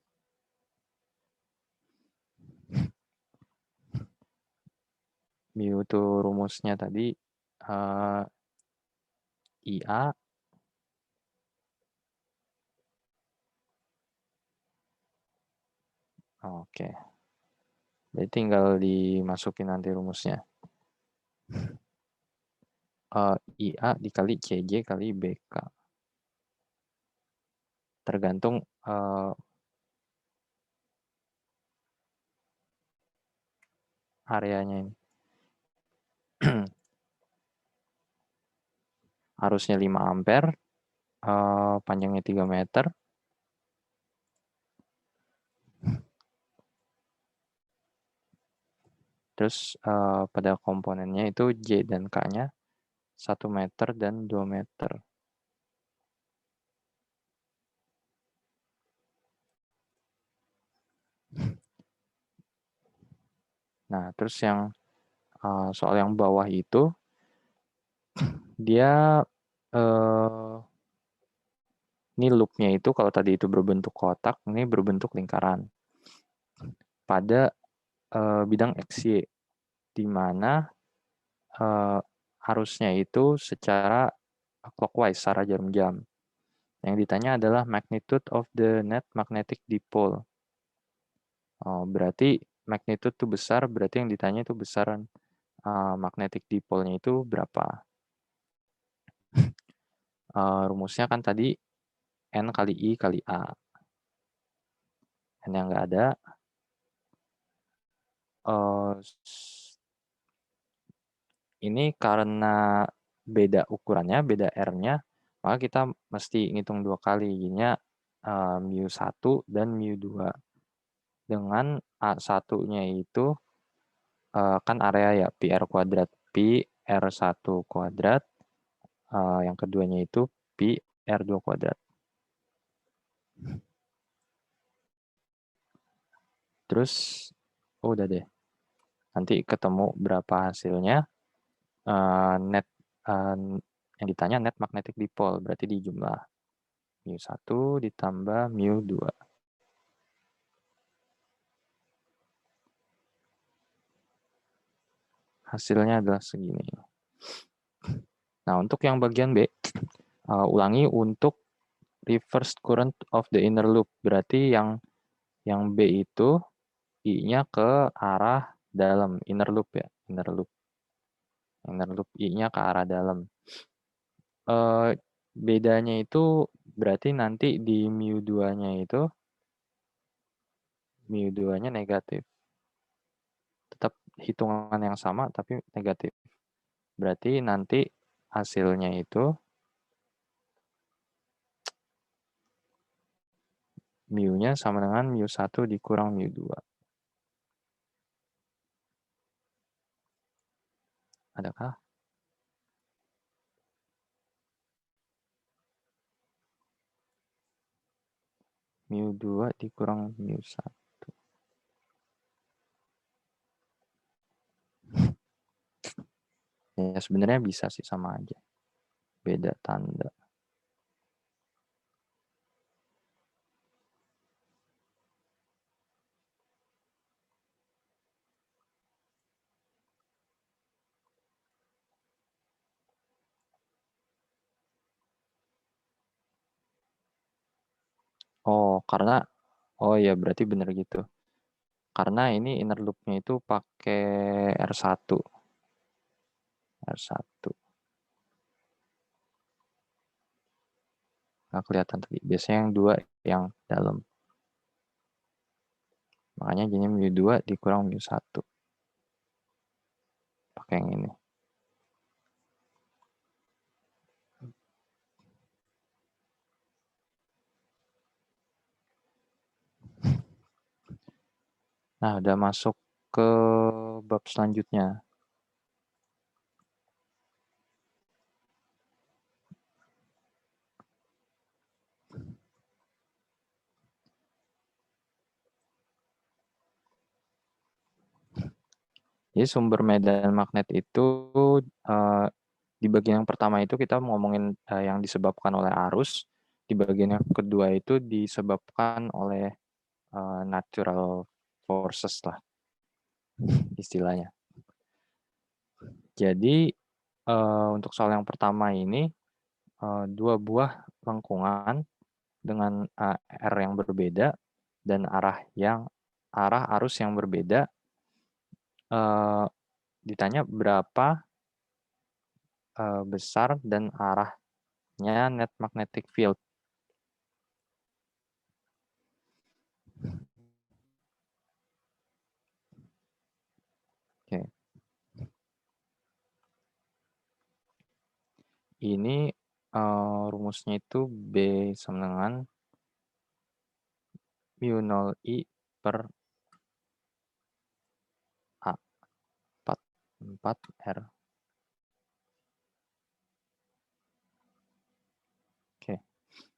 Mu itu rumusnya tadi IA oke. Jadi tinggal dimasukin nanti rumusnya. IA dikali CJ kali BK. Tergantung areanya ini. Arusnya 5 ampere, panjangnya 3 meter. Terus pada komponennya itu J dan K-nya 1 meter dan 2 meter. Nah, terus yang soal yang bawah itu, dia ini loopnya itu kalau tadi itu berbentuk kotak, ini berbentuk lingkaran. Pada bidang XY, di mana arusnya itu secara clockwise, secara jarum jam. Yang ditanya adalah magnitude of the net magnetic dipole. Berarti magnitude itu besar, berarti yang ditanya itu besaran magnetic dipole-nya itu berapa. Rumusnya kan tadi N kali I kali A. N yang nggak ada. Ini karena beda ukurannya, beda R-nya, maka kita mesti ngitung 2 kali. Jadinya mu1 dan mu2. Dengan A1-nya itu kan area ya, PR kuadrat. Pi R1 kuadrat. Yang keduanya itu Pi R2 kuadrat. Terus, udah deh. Nanti ketemu berapa hasilnya. Net yang ditanya net magnetic dipole, berarti di jumlah mu1 ditambah mu2. Hasilnya adalah segini. Nah, untuk yang bagian B, ulangi untuk reverse current of the inner loop. Berarti yang B itu I-nya ke arah dalam, inner loop ya, inner loop. Inner loop I-nya ke arah dalam. Bedanya itu berarti nanti di mu2-nya itu, mu2-nya negatif. Tetap hitungan yang sama, tapi negatif. Berarti nanti hasilnya itu mu-nya sama dengan mu1 dikurang mu2. Adakah? mu2 dikurang mu1. Ya sebenarnya bisa sih sama aja. Beda tanda. Oh ya berarti bener gitu. Karena ini inner loop-nya itu pakai R1. R1. Nggak kelihatan tadi. Biasanya yang 2 yang dalam. Makanya jadinya mu2 dikurang mu1. Pakai yang ini. Nah, udah masuk ke bab selanjutnya. Jadi sumber medan magnet itu di bagian yang pertama itu kita ngomongin yang disebabkan oleh arus, di bagian yang kedua itu disebabkan oleh natural forces lah istilahnya. Jadi untuk soal yang pertama ini dua buah lengkungan dengan R yang berbeda dan arah arus yang berbeda eh, ditanya berapa besar dan arahnya net magnetic field. Oke. Ini rumusnya itu B sama dengan mu 0 I per A 4 R. Oke.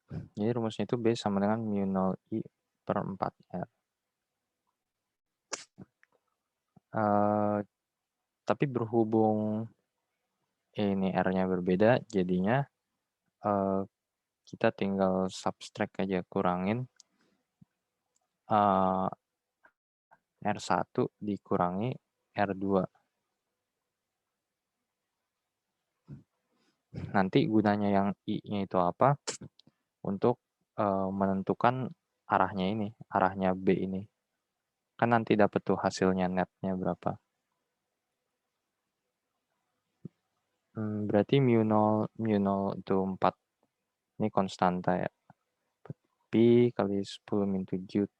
Jadi rumusnya itu B sama dengan mu 0 I per 4 R. Tapi berhubung ini R-nya berbeda, jadinya kita tinggal subtract aja, kurangin R1 dikurangi R2. Nanti gunanya yang I-nya itu apa? Untuk menentukan arahnya B ini. Kan nanti dapat tuh hasilnya netnya berapa. Berarti mu0 itu 4. Ini konstanta ya. Pi kali 10 min 7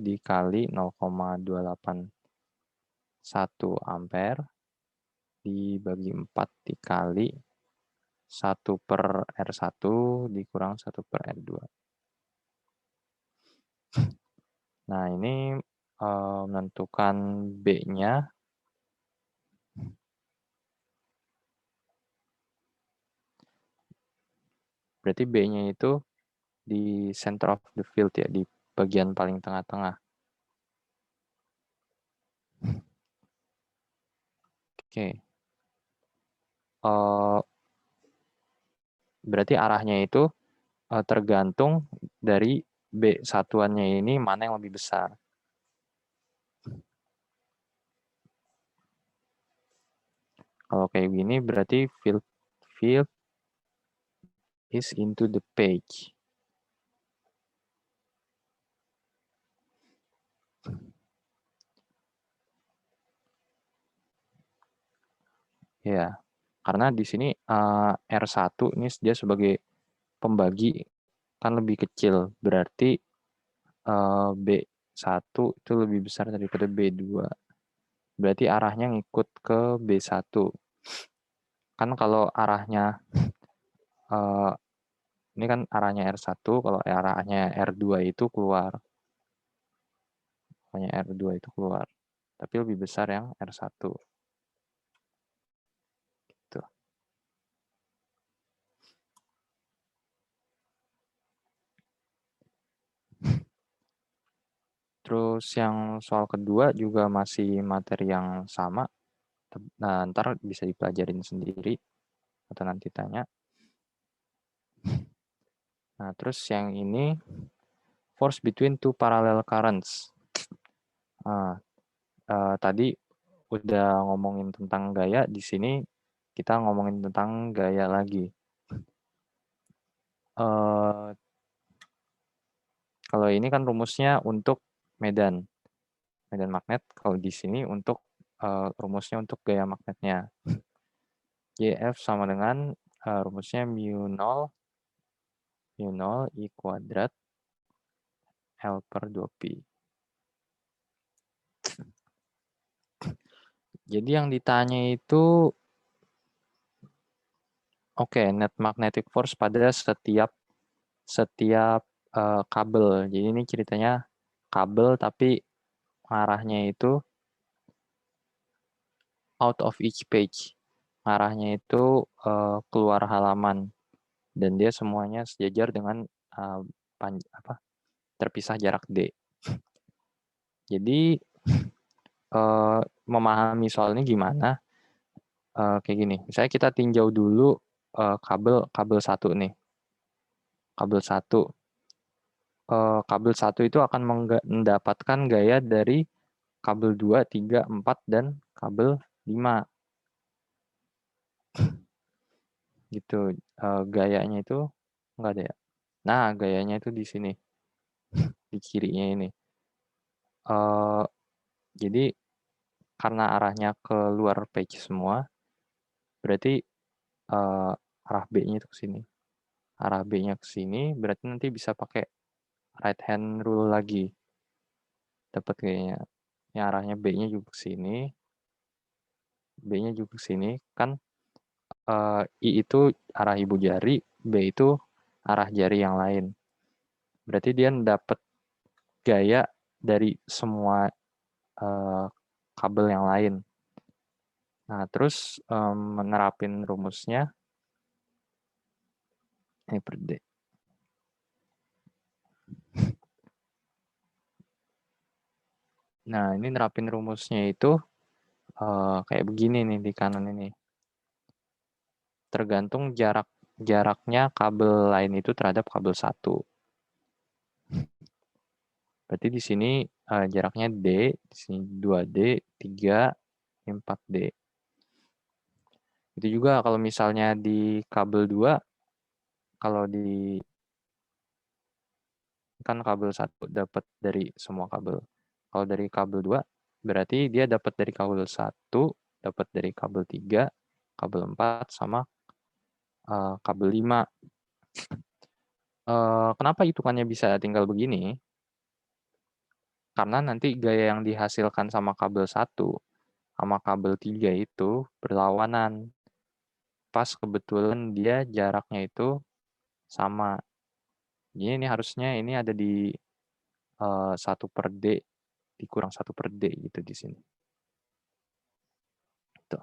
dikali 0,281 ampere dibagi 4 dikali 1 per R1 dikurang 1 per R2. Nah, ini menentukan B-nya. Berarti B-nya itu di center of the field ya, di bagian paling tengah-tengah. Oke. Berarti arahnya itu tergantung dari B satuannya ini mana yang lebih besar. Kalau kayak gini berarti field is into the page. Ya, karena di sini R1 ini dia sebagai pembagi kan lebih kecil, berarti B1 itu lebih besar daripada B2. Berarti arahnya ngikut ke B1. Kan kalau arahnya ini kan arahnya R1, kalau arahnya R2 itu keluar. Arahnya R2 itu keluar. Tapi lebih besar yang R1. Gitu. Terus yang soal kedua juga masih materi yang sama. Nah, ntar bisa dipelajarin sendiri atau nanti tanya. Nah, terus yang ini force between two parallel currents. Nah, tadi udah ngomongin tentang gaya, di sini kita ngomongin tentang gaya lagi. Kalau ini kan rumusnya untuk medan magnet, kalau di sini untuk rumusnya untuk gaya magnetnya. JF sama dengan rumusnya mu 0 I kuadrat L per 2Pi. Jadi yang ditanya itu, net magnetic force pada setiap kabel. Jadi ini ceritanya kabel tapi arahnya itu out of each page. Arahnya itu keluar halaman dan dia semuanya sejajar dengan terpisah jarak D. Jadi memahami soal ini gimana? Kayak gini. Misalnya kita tinjau dulu kabel satu nih. Kabel satu. Kabel satu itu akan mendapatkan gaya dari kabel 2, 3, 4, dan kabel 5. Gitu. Gayanya itu enggak ada ya. Nah, gayanya itu di sini. Di kirinya ini. Jadi karena arahnya keluar page semua, berarti arah B-nya itu ke sini. Arah B-nya ke sini, berarti nanti bisa pakai right hand rule lagi. Dapat kayaknya. Yang arahnya B-nya juga ke sini. B-nya juga ke sini. Kan I itu arah ibu jari, B itu arah jari yang lain. Berarti dia dapat gaya dari semua kabel yang lain. Nah, terus menerapin rumusnya, ini per D. Nah, ini nerapin rumusnya itu kayak begini nih di kanan ini. Tergantung jaraknya kabel lain itu terhadap kabel satu. Berarti di sini jaraknya D, di sini 2D, 3, 4D. Itu juga kalau misalnya di kabel 2, kalau di kan kabel 1 dapat dari semua kabel. Kalau dari kabel 2, berarti dia dapat dari kabel 1, dapat dari kabel 3, kabel 4, sama kabel 5. Kenapa hitungannya bisa tinggal begini? Karena nanti gaya yang dihasilkan sama kabel 1 sama kabel 3 itu berlawanan. Pas kebetulan dia jaraknya itu sama. Jadi ini harusnya ini ada di 1 per D, dikurang 1 per D gitu di sini. Tuh.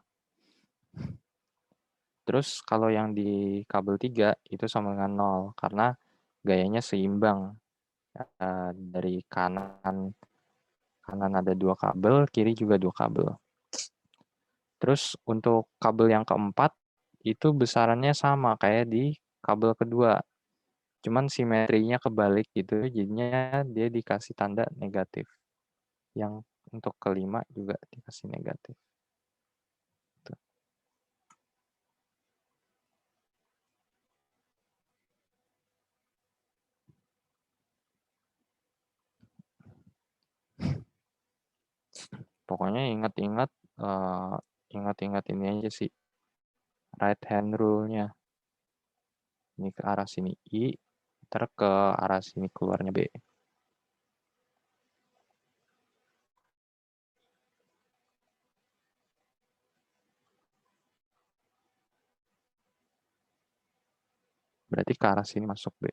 Terus kalau yang di kabel 3 itu sama dengan 0 karena gayanya seimbang. Dari kanan ada 2 kabel, kiri juga 2 kabel. Terus untuk kabel yang keempat itu besarannya sama kayak di kabel kedua. Cuman simetrinya kebalik gitu, jadinya dia dikasih tanda negatif. Yang untuk kelima juga dikasih negatif. Tuh. Pokoknya ingat-ingat ini aja sih, right hand rule-nya. Ini ke arah sini I, ntar ke arah sini keluarnya B. Berarti ke arah sini masuk B.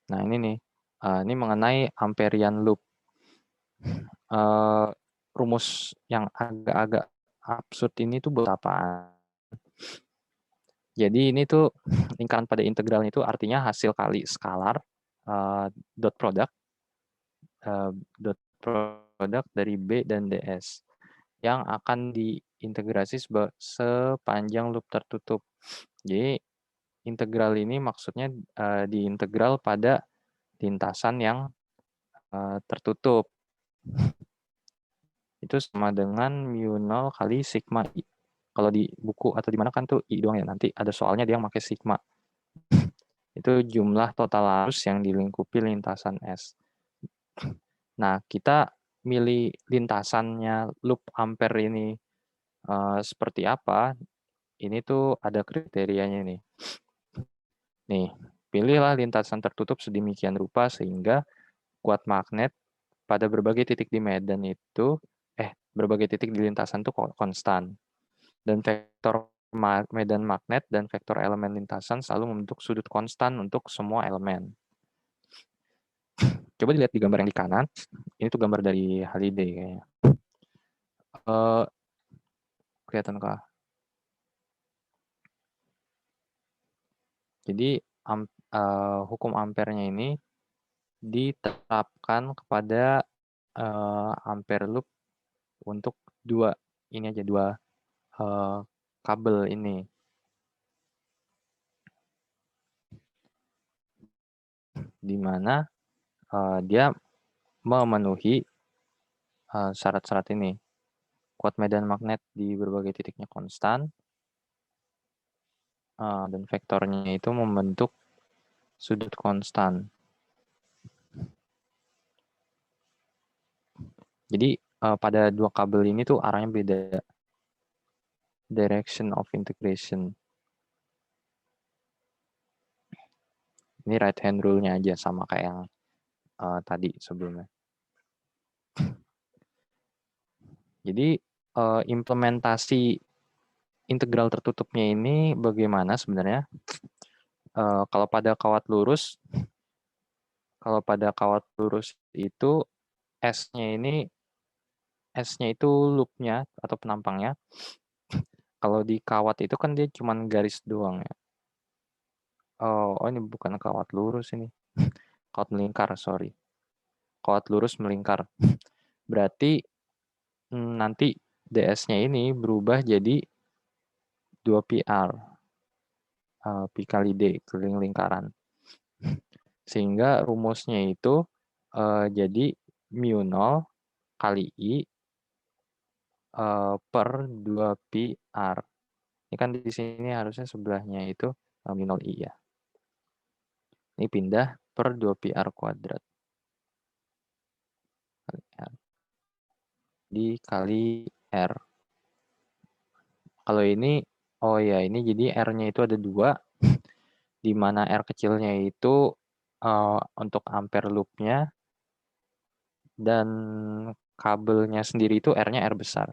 Nah ini nih, ini mengenai Amperian loop. Rumus yang agak-agak absurd ini tuh buat apaan? Jadi ini tuh lingkaran pada integralnya itu artinya hasil kali skalar dot product dari B dan DS yang akan diintegrasi sepanjang loop tertutup. Jadi integral ini maksudnya diintegral pada lintasan yang tertutup. Itu sama dengan mu 0 kali sigma I. Kalau di buku atau di mana kan tuh I doang ya, nanti ada soalnya dia yang pakai sigma. Itu jumlah total arus yang dilingkupi lintasan S. Nah, kita milih lintasannya loop ampere ini seperti apa, ini tuh ada kriterianya nih. Nih, pilihlah lintasan tertutup sedemikian rupa sehingga kuat magnet pada berbagai titik di medan itu, berbagai titik di lintasan itu konstan. Dan vektor medan magnet dan vektor elemen lintasan selalu membentuk sudut konstan untuk semua elemen. Coba dilihat di gambar yang di kanan, ini tuh gambar dari Halliday kayaknya. Kelihatan kah? Jadi hukum ampernya ini diterapkan kepada ampere loop untuk dua kabel ini, di mana dia memenuhi syarat-syarat ini. Kuat medan magnet di berbagai titiknya konstan, dan vektornya itu membentuk sudut konstan. Jadi pada dua kabel ini tuh arahnya beda, direction of integration. Ini right hand rule-nya aja sama kayak yang tadi sebelumnya. Jadi implementasi integral tertutupnya ini bagaimana sebenarnya? Kalau pada kawat lurus itu S-nya itu loop-nya atau penampangnya. Kalau di kawat itu kan dia cuma garis doang ya. Oh, ini bukan kawat lurus ini. Kawat melingkar, sorry. Kawat lurus melingkar. Berarti nanti ds-nya ini berubah jadi 2πr. Pi kali D, keliling lingkaran. Sehingga rumusnya itu jadi mu0 kali I per 2πr. Ini kan di sini harusnya sebelahnya itu mu0 I ya. Ini pindah per 2πr kuadrat. Dikali R. Kalau ini, ini jadi R-nya itu ada 2, di mana R kecilnya itu untuk ampere loop-nya, dan kabelnya sendiri itu R-nya R besar.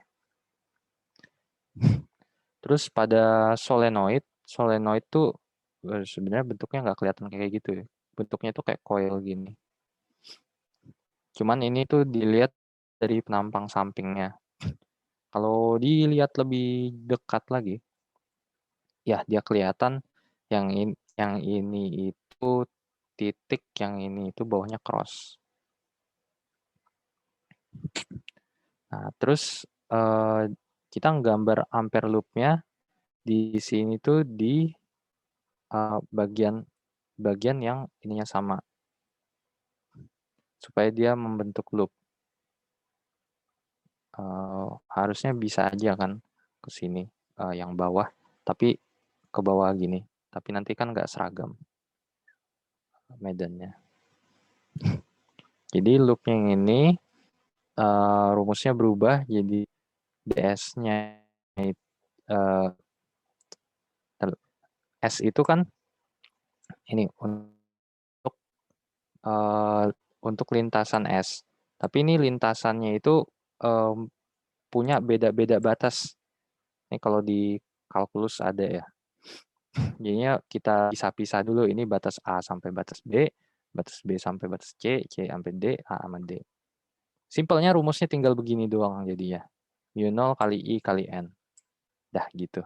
Terus pada solenoid tuh sebenarnya bentuknya nggak kelihatan kayak gitu ya. Bentuknya tuh kayak coil gini. Cuman ini tuh dilihat dari penampang sampingnya. Kalau dilihat lebih dekat lagi, ya dia kelihatan yang ini itu titik, yang ini itu bawahnya cross. Nah, terus kita nggambar ampere loop-nya di sini tuh di bagian yang ininya sama, supaya dia membentuk loop. Harusnya bisa aja kan ke sini yang bawah, tapi ke bawah gini. Tapi nanti kan nggak seragam medannya. Jadi loop yang ini rumusnya berubah jadi ds-nya S itu kan ini untuk lintasan S. Tapi ini lintasannya itu punya beda-beda batas. Ini kalau di kalkulus ada ya. Jadinya kita pisah-pisah dulu, ini batas A sampai batas B sampai batas C sampai D, A sama D. Simpelnya rumusnya tinggal begini doang jadinya. mu0 kali I kali N. Dah gitu.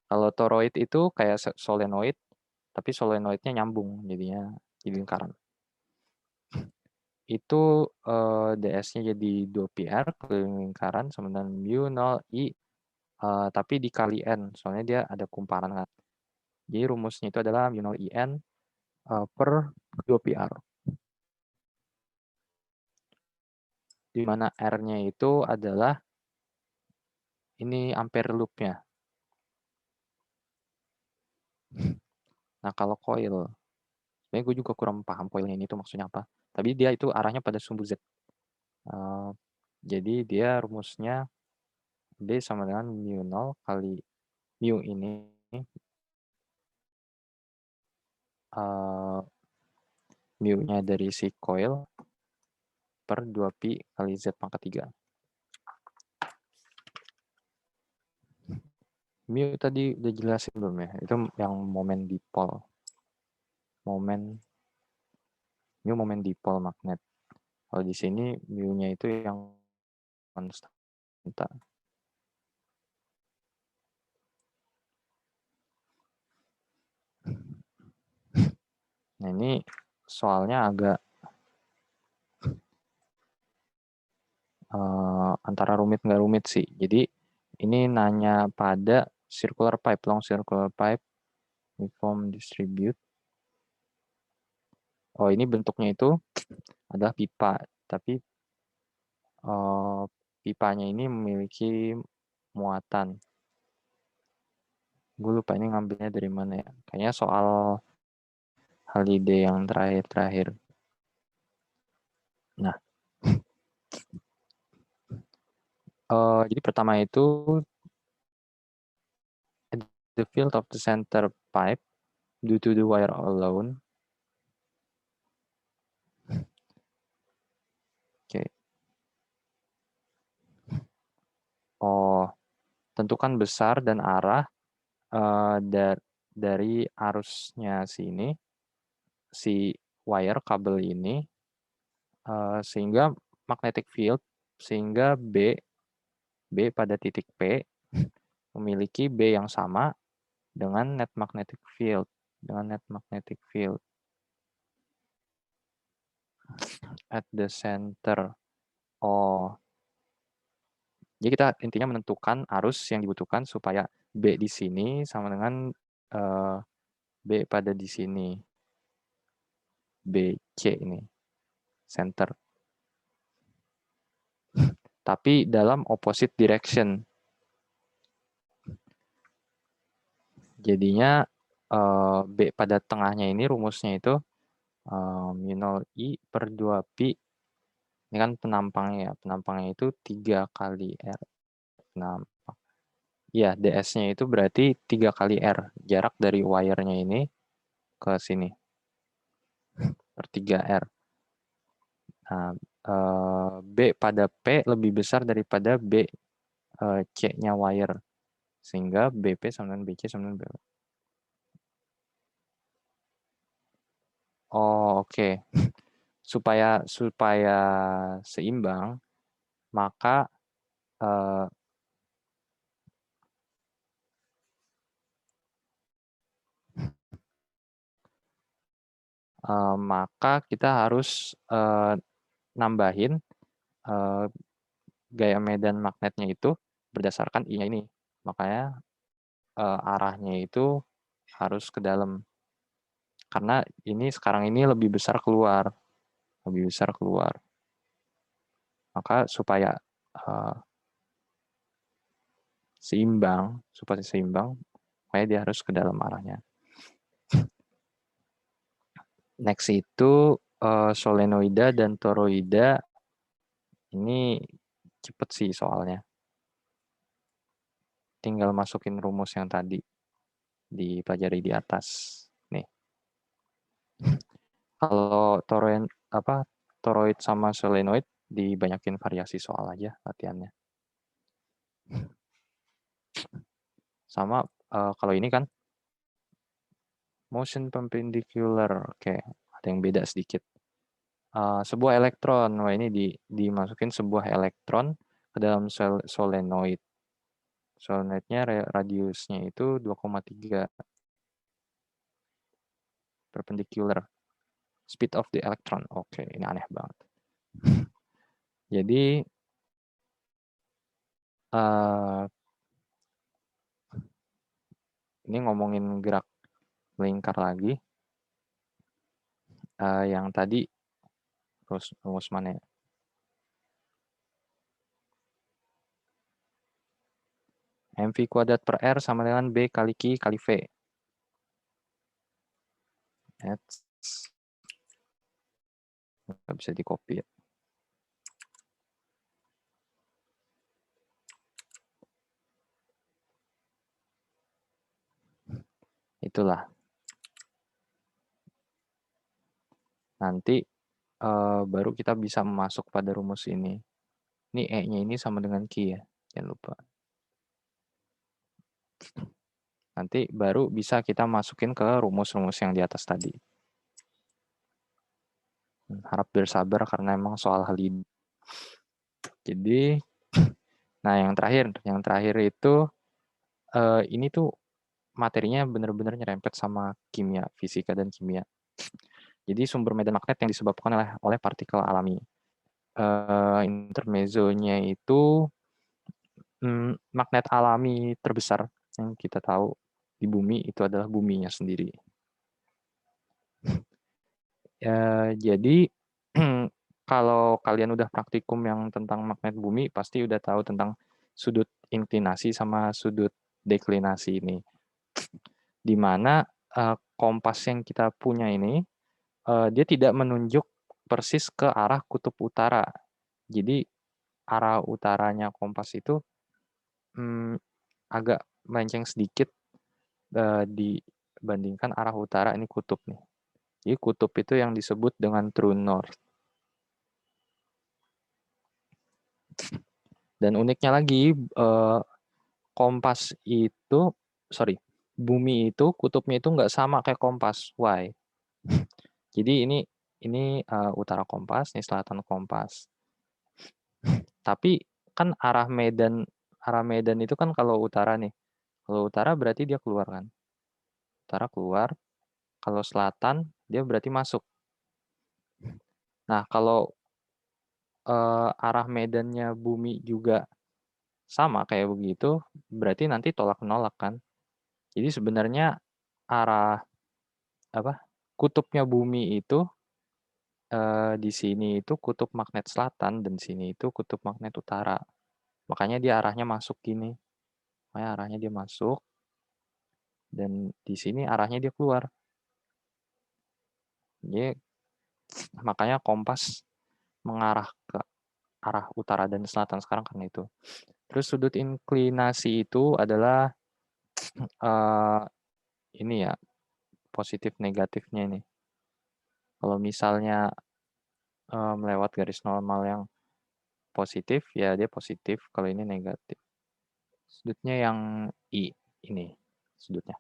Kalau toroid itu kayak solenoid, tapi solenoidnya nyambung jadinya jadi lingkaran. Itu ds-nya jadi 2πr keliling lingkaran sama dengan mu0 I, tapi dikali N, soalnya dia ada kumparan kan. Jadi rumusnya itu adalah mu0 IN per 2πr. Di mana R-nya itu adalah ini ampere loop-nya. Nah, kalau coil, sebenarnya gue juga kurang paham coil ini tuh maksudnya apa. Tapi dia itu arahnya pada sumbu Z. Jadi dia rumusnya D sama dengan mu0 kali mu ini mu-nya dari si coil per 2pi kali Z pangkat 3. Mu tadi udah jelasin belum ya? Itu yang momen dipol. Momen dipol magnet. Kalau di sini mu-nya itu yang konstanta. Nah, ini soalnya agak antara rumit nggak rumit sih. Jadi ini nanya pada circular pipe, long circular pipe, uniform distribute. Oh, ini bentuknya itu adalah pipa, tapi pipanya ini memiliki muatan. Gue lupa ini ngambilnya dari mana ya. Kayaknya soal holiday yang terakhir. Nah, jadi pertama itu the field of the center pipe due to the wire alone. Oke. Oh, tentukan besar dan arah dari arusnya sini, si wire kabel ini, sehingga magnetic field, sehingga B pada titik P memiliki B yang sama dengan net magnetic field. At the center. Oh, jadi kita intinya menentukan arus yang dibutuhkan supaya B di sini sama dengan B pada di sini. BC ini, center. Tapi dalam opposite direction. Jadinya B pada tengahnya ini rumusnya itu mu0I per 2pi. Ini kan penampangnya ya. Penampangnya itu 3 kali R. Penampang. Ya, ds-nya itu berarti 3 kali R. Jarak dari wire-nya ini ke sini. Per 3R. Nah, B pada P lebih besar daripada B C-nya wire. Sehingga BP sama dengan BC sama dengan BP. Oh, oke. Supaya seimbang, maka kita harus nambahin gaya medan magnetnya itu berdasarkan I-nya ini. Makanya arahnya itu harus ke dalam. Karena ini sekarang ini lebih besar keluar. Maka supaya seimbang, makanya dia harus ke dalam arahnya. Next itu solenoida dan toroida. Ini cepet sih soalnya. Tinggal masukin rumus yang tadi dipelajari di atas. Nih. Kalau toroid sama solenoid dibanyakin variasi soal aja latihannya. Sama kalau ini kan motion perpendicular. Oke, ada yang beda sedikit. Sebuah elektron, ini dimasukin sebuah elektron ke dalam solenoid. Solenoidnya radiusnya itu 2,3 perpendicular. Speed of the electron. Oke, ini aneh banget. Jadi ini ngomongin gerak melingkar lagi. Yang tadi rumus mana ya? mv kuadrat per R sama dengan B kali Q kali V. Nggak bisa di copy ya. Itulah. Nanti baru kita bisa masuk pada rumus ini. Ini E-nya ini sama dengan Q ya, jangan lupa. Nanti baru bisa kita masukin ke rumus-rumus yang di atas tadi. Harap bersabar karena emang soal hal ini. Jadi, nah yang terakhir itu ini tuh materinya benar-benar nyerempet sama kimia, fisika dan kimia. Jadi sumber medan magnet yang disebabkan oleh partikel alami. Intermezzonya itu magnet alami terbesar yang kita tahu di bumi itu adalah buminya sendiri. Jadi kalau kalian udah praktikum yang tentang magnet bumi, pasti udah tahu tentang sudut inklinasi sama sudut deklinasi ini. Di mana kompas yang kita punya ini, dia tidak menunjuk persis ke arah kutub utara. Jadi arah utaranya kompas itu agak melenceng sedikit dibandingkan arah utara ini kutub nih. Jadi kutub itu yang disebut dengan true north. Dan uniknya lagi, bumi itu kutubnya itu nggak sama kayak kompas. Why? Jadi ini utara kompas, ini selatan kompas. Tapi kan arah medan itu kan kalau utara nih. Kalau utara berarti dia keluar kan. Utara keluar, kalau selatan dia berarti masuk. Nah, kalau arah medannya bumi juga sama kayak begitu, berarti nanti tolak menolak kan. Jadi sebenarnya arah kutubnya bumi itu di sini itu kutub magnet selatan dan sini itu kutub magnet utara. Makanya dia arahnya masuk gini. Makanya arahnya dia masuk dan di sini arahnya dia keluar. Jadi makanya kompas mengarah ke arah utara dan selatan sekarang karena itu. Terus sudut inklinasi itu adalah ini ya, positif negatifnya ini. Kalau misalnya melewat garis normal yang positif, ya dia positif. Kalau ini negatif. Sudutnya yang I, ini sudutnya.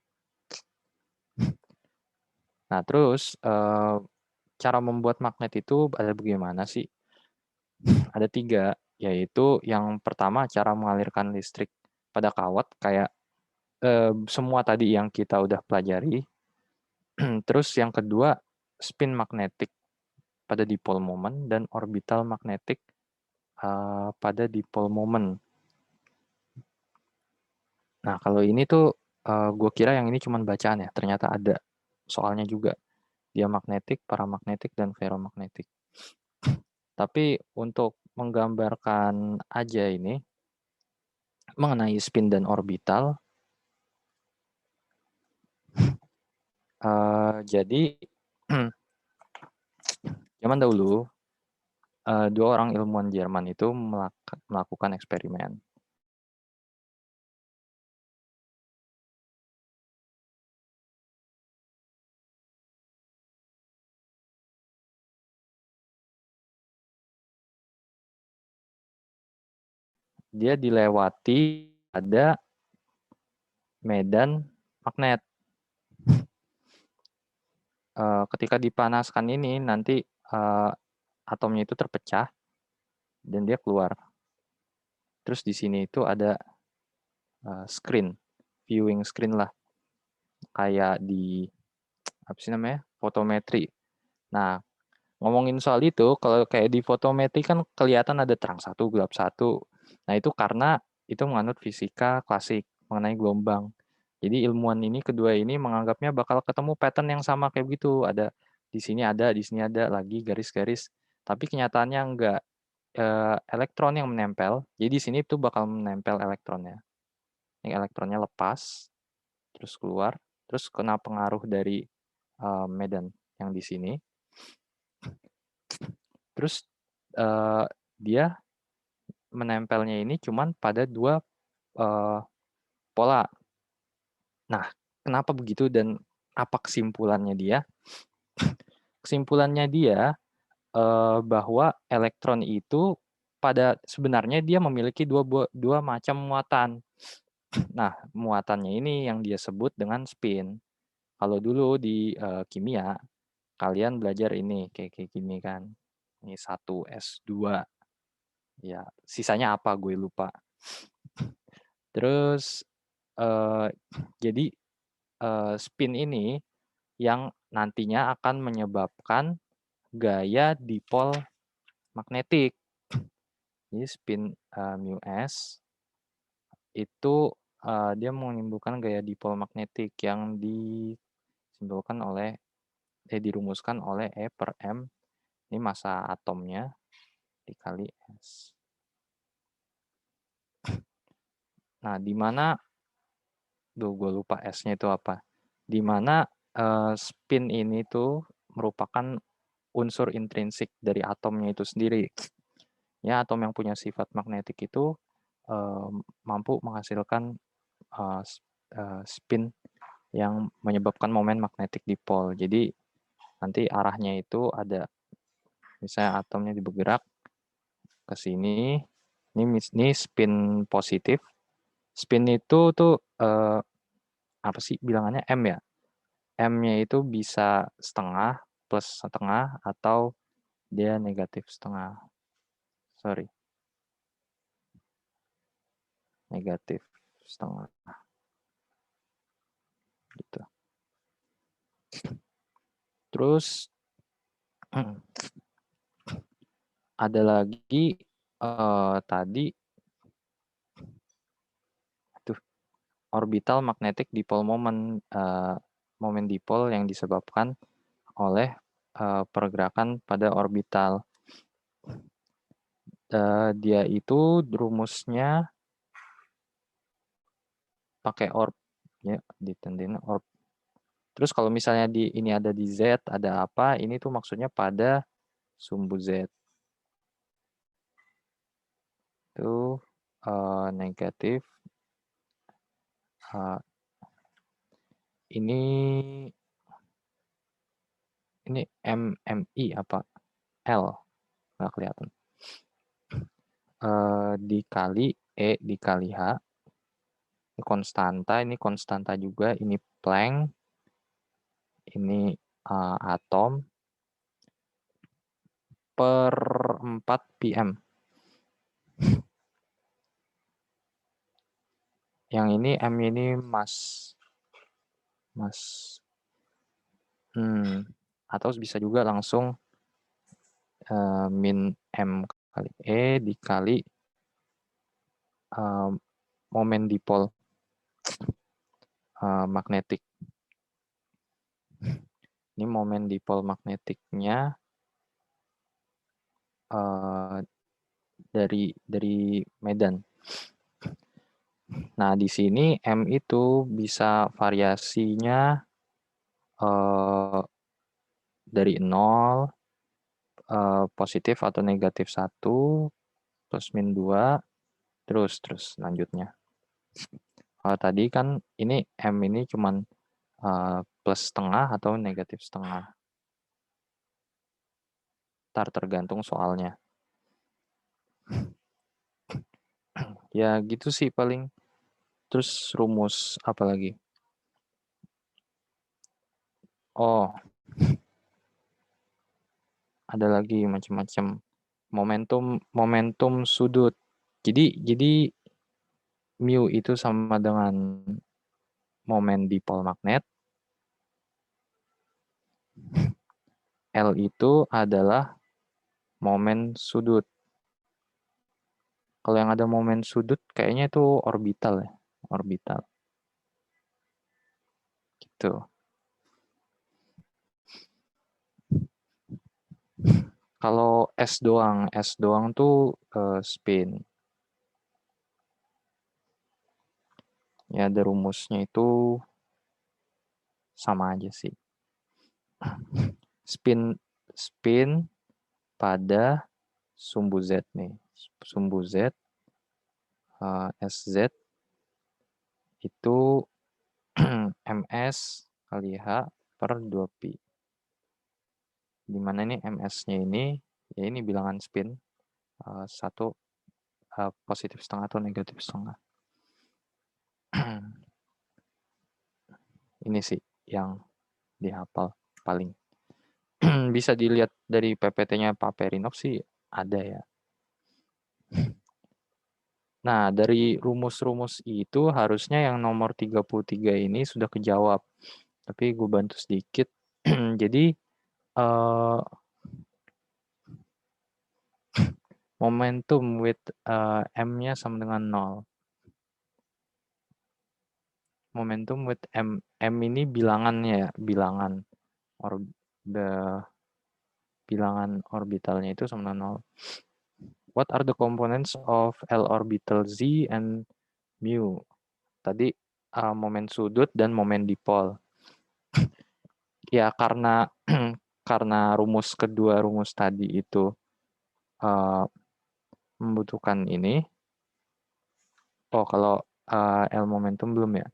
Nah, terus cara membuat magnet itu ada bagaimana sih? Ada 3, yaitu yang pertama cara mengalirkan listrik pada kawat kayak semua tadi yang kita udah pelajari. Terus yang kedua, spin magnetik pada dipole moment dan orbital magnetik pada dipole moment. Nah, kalau ini tuh gue kira yang ini cuma bacaan ya, ternyata ada soalnya juga. Diamagnetik, paramagnetik, dan ferromagnetik. Tapi untuk menggambarkan aja ini, mengenai spin dan orbital, jadi zaman dahulu, 2 orang ilmuwan Jerman itu melakukan eksperimen. Dia dilewati ada medan magnet. Ketika dipanaskan ini nanti atomnya itu terpecah dan dia keluar. Terus di sini itu ada screen, viewing screen lah, kayak di apa sih namanya, fotometri. Nah, ngomongin soal itu, kalau kayak di fotometri kan kelihatan ada terang satu, gelap satu. Nah, itu karena itu menganut fisika klasik mengenai gelombang. Jadi ilmuwan ini kedua ini menganggapnya bakal ketemu pattern yang sama kayak begitu. Ada di sini ada lagi garis-garis. Tapi kenyataannya enggak, elektron yang menempel. Jadi di sini tuh bakal menempel elektronnya. Ini elektronnya lepas, terus keluar, terus kena pengaruh dari medan yang di sini. Terus dia menempelnya ini cuman pada 2 pola. Nah, kenapa begitu dan apa kesimpulannya dia? Kesimpulannya dia bahwa elektron itu pada sebenarnya dia memiliki dua macam muatan. Nah, muatannya ini yang dia sebut dengan spin. Kalau dulu di kimia, kalian belajar ini kayak gini kan. Ini 1s2. Ya, sisanya apa gue lupa. Terus jadi spin ini yang nantinya akan menyebabkan gaya dipol magnetik. Jadi spin mu s itu dia menimbulkan gaya dipol magnetik yang dirumuskan oleh E per M. Ini massa atomnya dikali S. Nah, di mana gue lupa S-nya itu apa. Di mana spin ini tuh merupakan unsur intrinsik dari atomnya itu sendiri. Ya, atom yang punya sifat magnetik itu mampu menghasilkan spin yang menyebabkan momen magnetic dipole. Jadi nanti arahnya itu ada, misalnya atomnya bergerak ke sini, ini spin positif. Spin itu tuh apa sih bilangannya, M ya? M-nya itu bisa setengah, plus setengah, atau dia negatif setengah. Sorry. Negatif setengah. Gitu. Terus ada lagi tadi orbital magnetic dipole moment, momen dipole yang disebabkan oleh pergerakan pada orbital. Dia itu rumusnya pakai orb ya, ditentuin orb. Terus kalau misalnya ini ada di Z, ada apa, ini tuh maksudnya pada sumbu Z. Itu negatif. Ini MMI apa? L, nggak kelihatan. Dikali E dikali H. Ini konstanta juga, ini Planck, ini atom per 4 pm. Yang ini M ini mass. Atau bisa juga langsung min M kali E dikali momen dipole magnetik. Ini momen dipole magnetiknya dari medan. Nah, di sini M itu bisa variasinya dari 0, positif atau negatif 1, plus min 2, terus lanjutnya. Kalau tadi kan ini M ini cuman plus setengah atau negatif setengah. Tergantung soalnya. Ya gitu sih paling. Terus rumus apa lagi? Oh, ada lagi macam-macam. Momentum sudut. Jadi mu itu sama dengan momen dipol magnet. L itu adalah momen sudut. Kalau yang ada momen sudut kayaknya itu orbital ya. Orbital. Gitu. Kalau S doang tuh spin. Ya, ada rumusnya itu sama aja sih. Spin spin pada sumbu Z nih. Sumbu Z, SZ itu MS kali H per 2pi. Dimana ini MS-nya ini, ya ini bilangan spin, satu positif setengah atau negatif setengah. Ini sih yang dihafal paling. Bisa dilihat dari PPT-nya Pak Perinov sih ada ya. Nah, dari rumus-rumus itu harusnya yang nomor 33 ini sudah kejawab. Tapi gue bantu sedikit. Jadi, momentum with M-nya sama dengan 0. Momentum with M ini bilangannya ya, bilangan orbitalnya itu sama dengan 0. What are the components of L orbital Z and mu? Tadi momen sudut dan momen dipol. Ya karena karena kedua rumus tadi itu membutuhkan ini. Oh, kalau L momentum belum ya.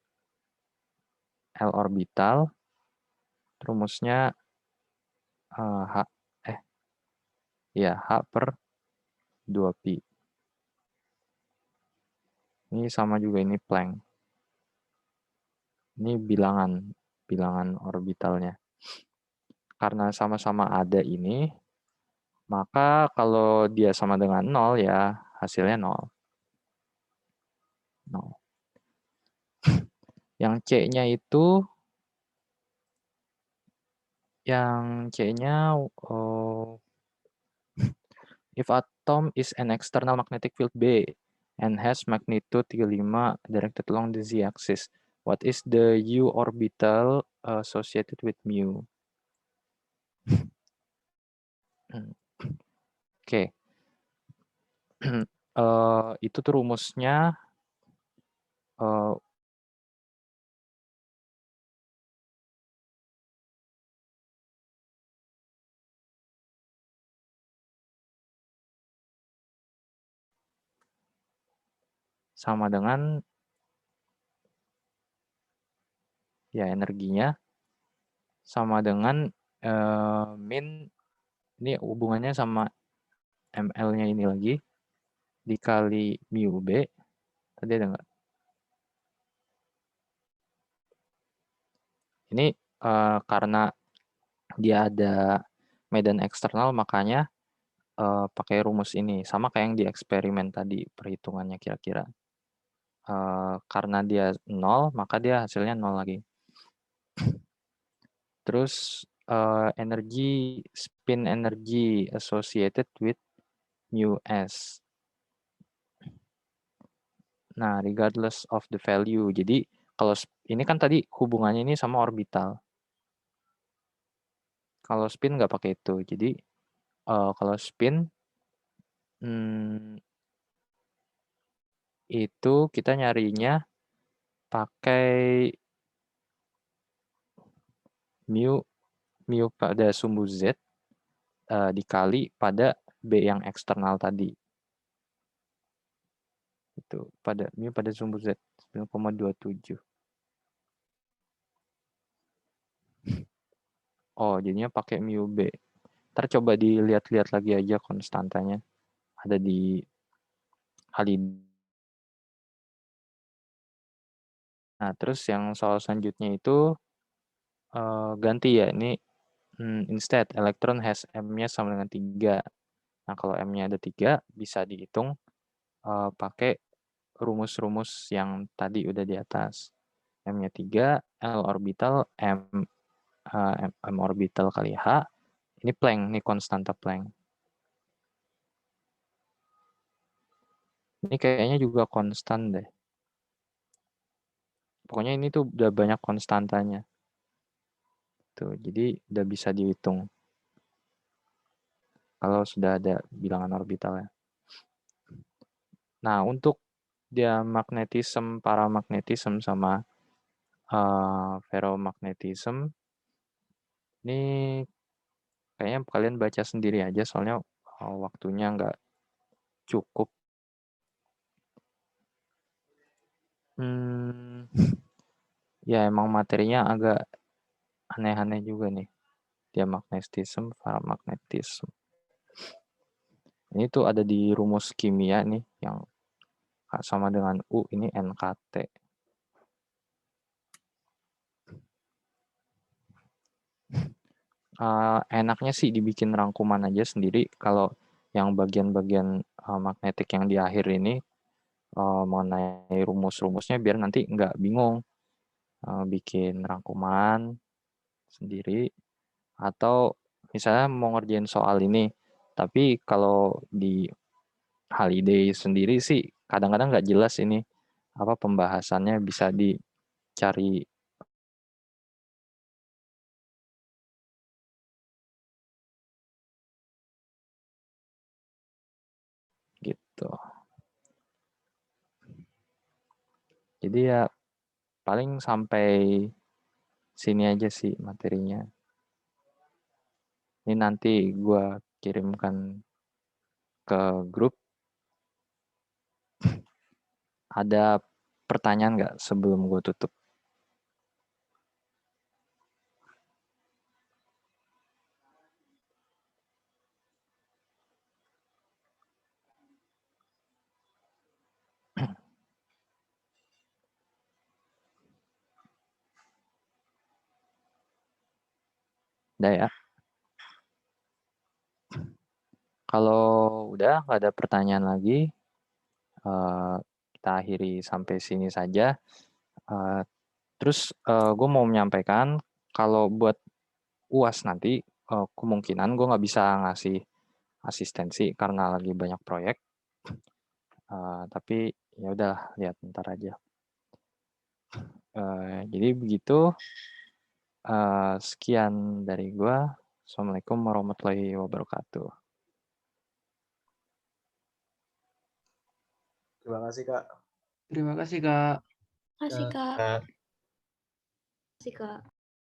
L orbital rumusnya H per 2pi. Ini sama juga, ini Planck. Ini bilangan orbitalnya. Karena sama-sama ada ini, maka kalau dia sama dengan 0 ya hasilnya 0. Yang C-nya itu, if atom is an external magnetic field B and has magnitude 35 directed along the z-axis, what is the u orbital associated with mu? Oke. Itu tuh rumusnya sama dengan ya energinya sama dengan min, ini hubungannya sama ml-nya ini lagi dikali mu b. Tadi ada nggak? Ini karena dia ada medan eksternal, makanya pakai rumus ini. Sama kayak yang di eksperimen tadi, perhitungannya kira-kira. Karena dia 0, maka dia hasilnya 0 lagi. Terus spin energy associated with mu s. Nah, regardless of the value. Jadi, kalau ini kan tadi hubungannya ini sama orbital. Kalau spin nggak pakai itu. Jadi, kalau spin, itu kita nyarinya pakai mu pada sumbu Z dikali pada B yang eksternal tadi. Itu mu pada sumbu Z 9,27. Oh, jadinya pakai mu B. Ntar coba dilihat-lihat lagi aja konstantanya. Ada di kali. Nah, terus yang soal selanjutnya itu ganti ya. Ini instead, elektron has M-nya sama dengan 3. Nah, kalau M-nya ada 3, bisa dihitung pakai rumus-rumus yang tadi udah di atas. M-nya 3, L orbital, M orbital kali H. Ini Planck, ini konstanta Planck. Ini kayaknya juga konstan deh. Pokoknya ini tuh udah banyak konstantanya. Tuh, jadi udah bisa dihitung. Kalau sudah ada bilangan orbitalnya. Nah, untuk dia magnetism, paramagnetism, sama ferromagnetism. Ini kayaknya kalian baca sendiri aja soalnya waktunya nggak cukup. Hmm, ya emang materinya agak aneh-aneh juga nih. Dia magnetism, paramagnetism. Ini tuh ada di rumus kimia nih yang sama dengan U, ini NKT. Enaknya sih dibikin rangkuman aja sendiri kalau yang bagian-bagian magnetik yang di akhir ini mengenai rumus-rumusnya biar nanti nggak bingung. Bikin rangkuman sendiri atau misalnya mau ngerjain soal ini, tapi kalau di Holiday sendiri sih kadang-kadang nggak jelas ini apa pembahasannya, bisa dicari gitu. Jadi ya paling sampai sini aja sih materinya. Ini nanti gue kirimkan ke grup. Ada pertanyaan nggak sebelum gue tutup? Udah ya. Kalau udah nggak ada pertanyaan lagi, kita akhiri sampai sini saja. Terus gue mau menyampaikan kalau buat UAS nanti kemungkinan gue nggak bisa ngasih asistensi karena lagi banyak proyek. Tapi ya udah, lihat ntar aja. Jadi begitu. Sekian dari gue. Assalamualaikum warahmatullahi wabarakatuh. Terima kasih, Kak. Terima kasih, Kak. Kasih, Kak. Kak. Kasih, Kak.